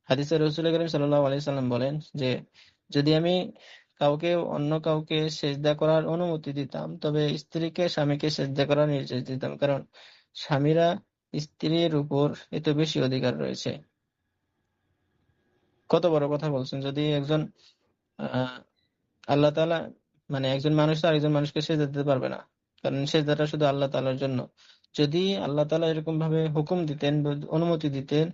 হাদিসে রাসূল করিম সাল্লাল্লাহু আলাইহি সাল্লাম বলেন যে, যদি আমি অন্য কাউকে সেজদা করার অনুমতি দিতাম, তবে স্ত্রীকে স্বামীকে সেজদা করার নির্দেশ দিতাম, কারণ স্বামীরা স্ত্রীর উপর এত বেশি অধিকার রয়েছে। কত বড় কথা বলছেন! যদি একজন আহ আল্লাহ তাআলা, মানে একজন মানুষ তো আরেকজন মানুষকে সেজদা দিতে পারবে না, কারণ সেজদাটা শুধু আল্লাহ তাআলার জন্য। যদি আল্লাহ তাআলা এরকম ভাবে হুকুম দিতেন বা অনুমতি দিতেন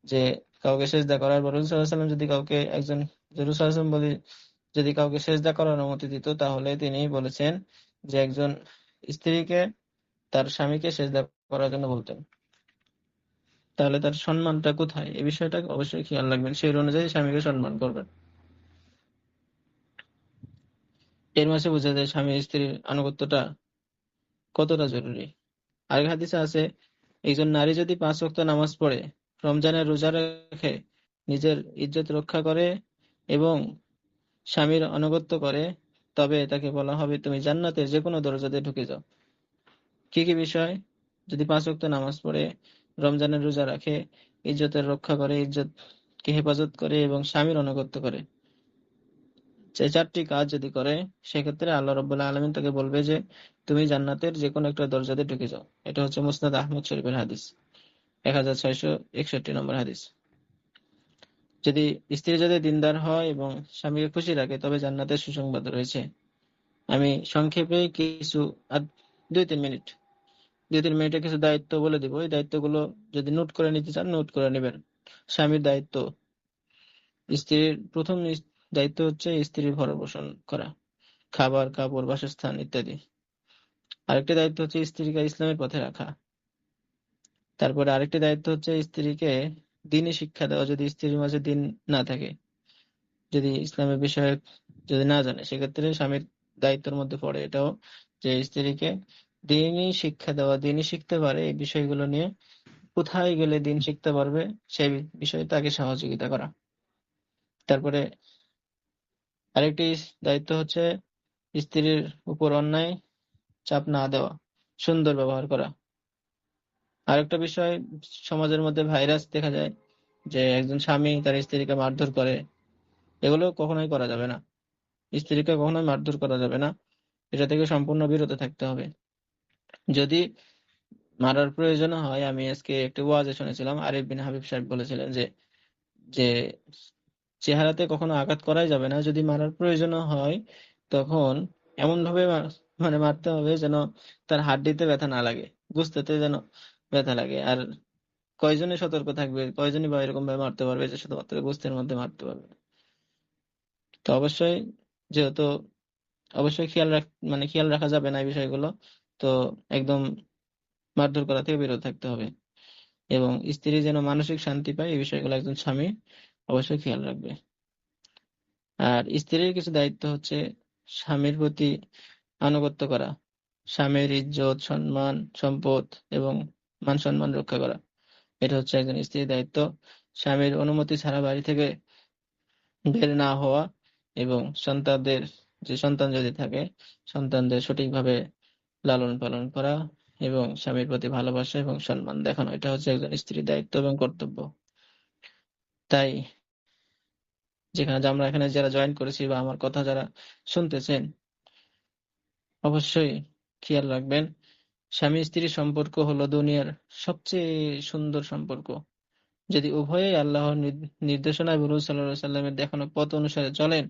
যে কাউকে সেজদা করার, বা রাসূল সাল্লাল্লাহু আলাইহি ওয়াসাল্লাম যদি কাউকে একজন যে রাসূল সাল্লাল্লাহু আলাইহি ওয়াসাল্লাম যদি কাউকে সেজদা করার অনুমতি দিত, তাহলে তিনি বলেছেন যে একজন স্ত্রীকে তার স্বামীকে সেজদা করার জন্য বলতেন। তাহলে তার সম্মানটা কোথায়, এই বিষয়টা অবশ্যই খেয়াল রাখবেন। সেই অনুযায়ী স্বামীকে সম্মান করবেন। এর মাঝে বোঝা যায় স্বামী স্ত্রীর আনুগত্যটা কতটা জরুরি। আরেক হাদিসে আছে, একজন নারী যদি 5 ওয়াক্ত নামাজ পড়ে, রমজানের রোজা রেখে, নিজের ইজ্জত রক্ষা করে এবং স্বামীর আনুগত্য করে, তবে তাকে বলা হবে তুমি জান্নাতের যে কোনো দরজা দিয়ে ঢুকে যাও। কি কি বিষয়? যদি 5 ওয়াক্ত নামাজ পড়ে, রমজানের রোজা রাখে, ইজ্জতের রক্ষা করে, ইজ্জতকে হেফাজত করে এবং স্বামীর আনুগত্য করে, যে 4টি কাজ যদি করে, সেক্ষেত্রে আল্লাহ রাব্বুল আলামিন তাকে বলবে যে তুমি জান্নাতের যে কোনো একটা দরজা দিয়ে ঢুকে যাও। এটা হচ্ছে মুসনাদ আহমদ শরীফের হাদিস, 1661 নম্বর হাদিস। যদি স্ত্রী দিনদার হয় এবং স্বামীকে খুশি রাখে, তবে জান্নাতের সুসংবাদ রয়েছে। আমি সংক্ষেপে কিছু আর 2-3 মিনিট 2-3 মিনিটে কিছু দায়িত্ব বলে দিব। এই দায়িত্বগুলো যদি নোট করে নিতে চান, নোট করে নেবেন। স্বামীর দায়িত্ব: স্ত্রীর প্রথম দায়িত্ব হচ্ছে স্ত্রীর ভরণ পোষণ করা, খাবার, কাপড়, বাসস্থান ইত্যাদি। আরেকটি দায়িত্ব হচ্ছে স্ত্রীকে ইসলামের পথে রাখা। তারপরে আরেকটি দায়িত্ব হচ্ছে স্ত্রীকে দ্বীনি শিক্ষা দেওয়া, যদি স্ত্রীর মাঝে দ্বীন না থাকে, যদি ইসলামের বিষয়ে যদি না জানে, সেক্ষেত্রে স্বামীর দায়িত্বের মধ্যে পড়ে এটাও, যে স্ত্রীকে দ্বীনি শিক্ষা দেওয়া, দ্বীনি শিখতে পারে এই বিষয়গুলো নিয়ে, কোথায় গেলে দ্বীন শিখতে পারবে সেই বিষয়ে তাকে সহযোগিতা করা। তারপরে আরেকটি দায়িত্ব হচ্ছে স্ত্রীর উপর অন্যায় চাপ না দেওয়া, সুন্দর ব্যবহার করা। আরেকটা বিষয়, সমাজের মধ্যে ভাইরাস দেখা যায় যে একজন স্বামী তার স্ত্রীকে মারধর করে। এগুলো কখনোই করা যাবে না। স্ত্রীকে কখনোই মারধর করা যাবে না, এটা থেকে সম্পূর্ণ বিরত থাকতে হবে। যদি মারার প্রয়োজন হয়, আমি আজকে একটি ওয়াজে শুনেছিলাম, আরিফ বিন হাবিব সাহেব বলেছিলেন যে যে চেহারাতে কখনো আঘাত করাই যাবে না। যদি মারার প্রয়োজন হয়, তখন এমন ভাবে মানে মারতে হবে যেন তার হাড্ডিতে ব্যথা না লাগে, গোশতেতে যেন ব্যথা লাগে। আর কয়জনে সতর্ক থাকবে, কয়জনই বা এরকম ভাবে মারতে পারবে যে শুধুমাত্র গোশতের মধ্যে মারতে পারবে। তো অবশ্যই, যেহেতু অবশ্যই খেয়াল রাখা যাবে না এই বিষয়গুলো, তো একদম মারধর করা থেকে বিরত থাকতে হবে। এবং স্ত্রী যেন মানসিক শান্তি পায়, এই বিষয়গুলো একজন স্বামী অবশ্যই খেয়াল রাখবে। আর স্ত্রীর কিছু দায়িত্ব হচ্ছে স্বামীর প্রতি আনুগত্য করা, স্বামীর ইজ্জত, সম্মান, সম্পদ এবং মান সম্মান রক্ষা করা। এটা হচ্ছে একজন স্ত্রীর দায়িত্ব। স্বামীর অনুমতি ছাড়া বাড়ি থেকে বের না হওয়া এবং সন্তান যদি থাকে, সন্তানদের সঠিকভাবে লালন পালন করা এবং স্বামীর প্রতি ভালোবাসা এবং সম্মান দেখানো, এটা হচ্ছে একজন স্ত্রীর দায়িত্ব এবং কর্তব্য। তাই আমরা এখানে যারা জয়েন করেছি বা আমার কথা যারা শুনতেছেন, অবশ্যই খেয়াল রাখবেন, স্বামী স্ত্রীর সম্পর্ক হলো দুনিয়ার সবচেয়ে সুন্দর সম্পর্ক। যদি উভয়েই আল্লাহর নির্দেশনা এবং রাসূল সাল্লাল্লাহু আলাইহি ওয়াসাল্লামের দেখানো পথ অনুসারে চলেন,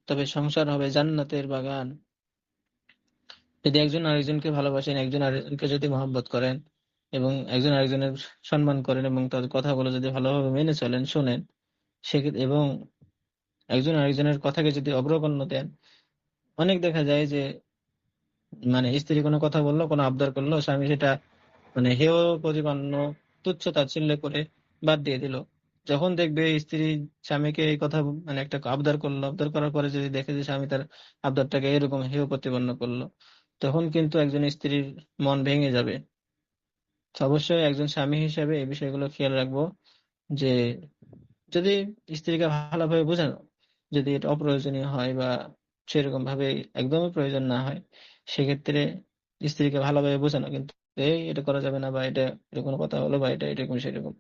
তবে সংসার হবে জান্নাতের বাগান। যদি একজন আরেকজনকে ভালোবাসেন, একজন আরেকজনকে যদি মহব্বত করেন এবং একজন আরেকজনের সম্মান করেন এবং তাদের কথাগুলো যদি ভালোভাবে মেনে চলেন, শোনেন, সেক্ষেত্রে এবং একজন আরেকজনের কথাকে যদি অগ্রগণ্য দেন, অনেক দেখা যায় যে মানে স্ত্রী কোনো কথা বললো, কোনো আবদার করলো, স্বামী সেটা মানে হেয় প্রতিপন্ন, তুচ্ছ তাচ্ছিল্য করে বাদ দিয়ে দিল। যখন দেখবে স্ত্রী স্বামীকে এই কথা একটা আবদার করলো, আবদার করার পরে যদি দেখে যে স্বামী তার আবদারটাকে এরকম হেয় প্রতিপন্ন করলো, তখন কিন্তু একজন স্ত্রীর মন ভেঙে যাবে। তো অবশ্যই একজন স্বামী হিসেবে এই বিষয়গুলো খেয়াল রাখবো যে যদি স্ত্রীকে ভালোভাবে বোঝানো, যদি এটা অপ্রয়োজনীয় হয় বা সেরকম ভাবে একদমই প্রয়োজন না হয়, সেক্ষেত্রে স্ত্রীকে ভালোভাবে বোঝানো, কিন্তু এই এটা করা যাবে না, বা এটা এটা কোনো কথা হলো, বা এটা এরকম সেরকম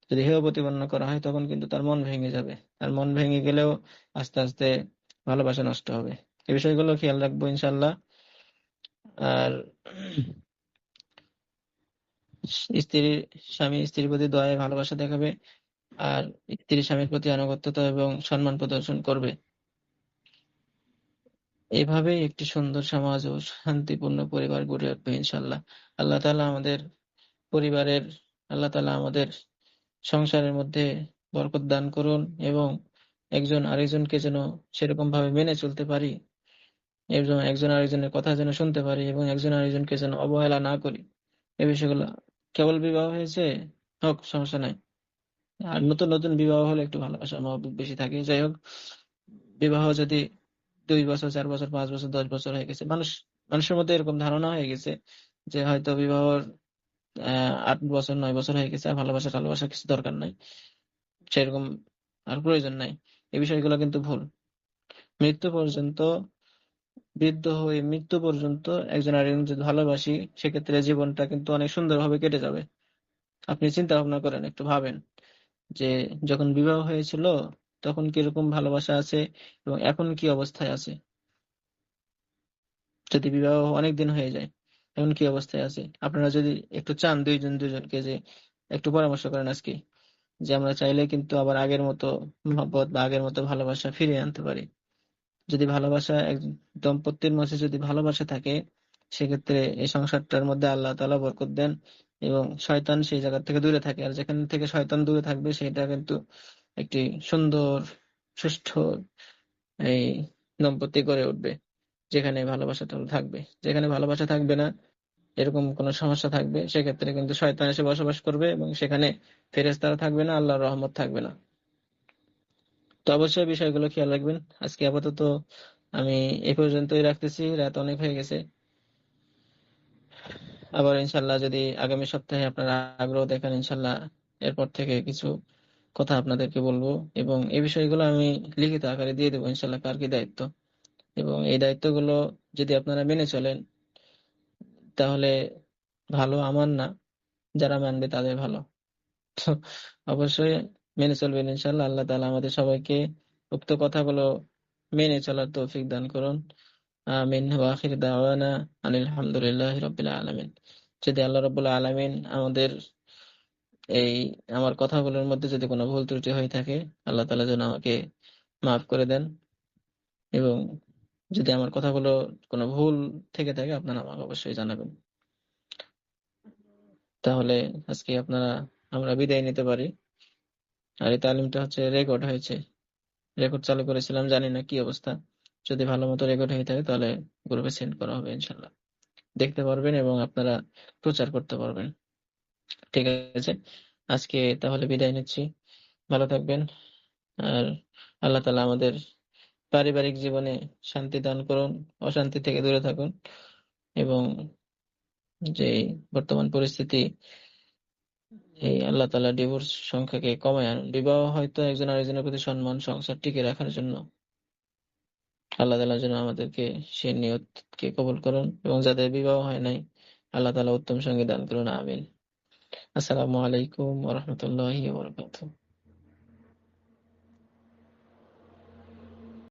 যদি হেয় প্রতিপন্ন করা হয়, তখন কিন্তু তার মন ভেঙে যাবে। তার মন ভেঙে গেলেও আস্তে আস্তে ভালোবাসা নষ্ট হবে। এই বিষয়গুলো খেয়াল রাখবো ইনশাল্লাহ। আর স্ত্রীর স্বামী স্ত্রীর প্রতি দয়ায় ভালোবাসা দেখাবে, আর স্ত্রী স্বামীর প্রতি আনুগত্যতা এবং সম্মান প্রদর্শন করবে। এভাবেই একটি সুন্দর সমাজ ও শান্তিপূর্ণ পরিবার গড়ে উঠবে ইনশাল্লাহ। আল্লাহ তাআলা আমাদের পরিবারের, আল্লাহ তাআলা আমাদের সংসারের মধ্যে বরকত দান করুন, এবং একজন আরেকজনকে যেন সেরকম ভাবে মেনে চলতে পারি, এবং একজন আরেকজনের কথা যেন শুনতে পারি, এবং একজন আরেকজনকে যেন অবহেলা না করি। এই বিষয়গুলো, কেবল বিবাহ হয়েছে হোক, সমস্যা নাই। আর নতুন নতুন বিবাহ হলে একটু ভালোবাসা মহব্বত বেশি থাকে। যাই হোক, বিবাহ যদি 2 বছর, 4 বছর, 5 বছর, 10 বছর হয়ে গেছে, মানুষের মধ্যে এরকম ধারণা হয়ে গেছে যে হয়তো বিবাহর 8 বছর, 9 বছর হয়ে গেছে, আর ভালোবাসা টালোবাসা কিছু দরকার নাই, সেরকম আর প্রয়োজন নাই। এই বিষয়গুলো কিন্তু ভুল। মৃত্যু পর্যন্ত, বৃদ্ধ হয়ে মৃত্যু পর্যন্ত একজন আরেকজন যদি ভালোবাসি, সেক্ষেত্রে জীবনটা কিন্তু অনেক সুন্দরভাবে কেটে যাবে। আপনি চিন্তা ভাবনা করেন, একটু ভাবেন যে যখন বিবাহ হয়েছিল তখন কিরকম ভালোবাসা আছে, এবং এখন কি অবস্থায় আছে। যদি বিবাহ অনেক দিন হয়ে যায়, এখন কি অবস্থায় আছে। আপনারা যদি একটু চান দুইজন দুজনকে, যে একটু পরামর্শ করেন আজকে, যে আমরা চাইলে কিন্তু আবার আগের মতো মহব্বত বা আগের মতো ভালোবাসা ফিরিয়ে আনতে পারি। যদি ভালোবাসা, এক দম্পতির মাঝে যদি ভালোবাসা থাকে, সেক্ষেত্রে এই সংসারটার মধ্যে আল্লাহ তাআলা বরকত দেন, এবং শয়তান সেই জায়গা থেকে দূরে থাকে। আর যেখান থেকে শয়তান দূরে থাকবে, সেটা কিন্তু একটি সুন্দর, সুষ্ঠু এই দম্পতি গড়ে উঠবে, যেখানে ভালোবাসাটা থাকবে। যেখানে ভালোবাসা থাকবে না, এরকম কোন সমস্যা থাকবে, সেক্ষেত্রে কিন্তু শয়তান এসে বসবাস করবে, এবং সেখানে ফেরেশতারা থাকবে না, আল্লাহর রহমত থাকবে না। তো অবশ্যই বিষয়গুলো খেয়াল রাখবেন। আজকে আপাতত আমি এই পর্যন্তই রাখতেছি, রাত অনেক হয়ে গেছে। আবার ইনশাল্লাহ যদি আগামী সপ্তাহে আপনারা আগ্রহ দেখান, ইনশাল্লাহ এরপর থেকে কিছু কথা আপনাদেরকে বলবো, এবং এই বিষয়গুলো আমি লিখিত আকারে দিয়ে দেবো ইনশাল্লাহ, কার কি দায়িত্ব। এবং এই দায়িত্বগুলো যদি আপনারা মেনে চলেন, তাহলে ভালো আমার না, যারা মানবে তাদের ভালো। তো অবশ্যই মেনে চলবেন ইনশাল্লাহ। আল্লাহ তাআলা আমাদের সবাইকে উক্ত কথাগুলো মেনে চলার তৌফিক দান করুন। আমিন। ওয়া আখির দাওয়ানা আনিল হামদুলিল্লাহি রাব্বিল আলামিন। যদি আল্লাহ রাব্বুল আলামিন আমাদের এই আমার কথাগুলোর মধ্যে যদি কোনো ভুল ত্রুটি হয়ে থাকে, আল্লাহ তাআলা যেন আমাকে মাফ করে দেন, এবং যদি আমার কথাগুলো কোনো ভুল থেকে থাকে, আপনারা আমাকে অবশ্যই জানাবেন। তাহলে আজকে আমরা বিদায় নিতে পারি। আর এই তালিমটা হচ্ছে রেকর্ড হয়েছে, রেকর্ড চালু করেছিলাম, জানি না কি অবস্থা। যদি ভালো মতো রেকর্ড হয়ে থাকে, তাহলে গ্রুপে সেন্ড করা হবে ইনশাল্লাহ, দেখতে পারবেন এবং আপনারা প্রচার করতে পারবেন। ঠিক আছে, আজকে তাহলে বিদায় নিচ্ছি। ভালো থাকবেন। আর আল্লাহ তাআলা আমাদের পারিবারিক জীবনে শান্তি দান করুন, অশান্তি থেকে দূরে থাকুন, এবং যে বর্তমান পরিস্থিতি, এই আল্লাহ তাআলা ডিভোর্স সংখ্যাকে কমায় আনুন। বিবাহ হয়তো একজন আরেকজনের প্রতি সম্মান, সংসার টিকে রাখার জন্য। আল্লাহ তাআলা যেন আমাদেরকে সেই নিয়তকে কবুল করুন, এবং যাদের বিবাহ হয় নাই, আল্লাহ তাআলা উত্তম সঙ্গী দান করুন। আমিন। আসসালামু আলাইকুম ওয়া রাহমাতুল্লাহি ওয়া বারাকাতুহু।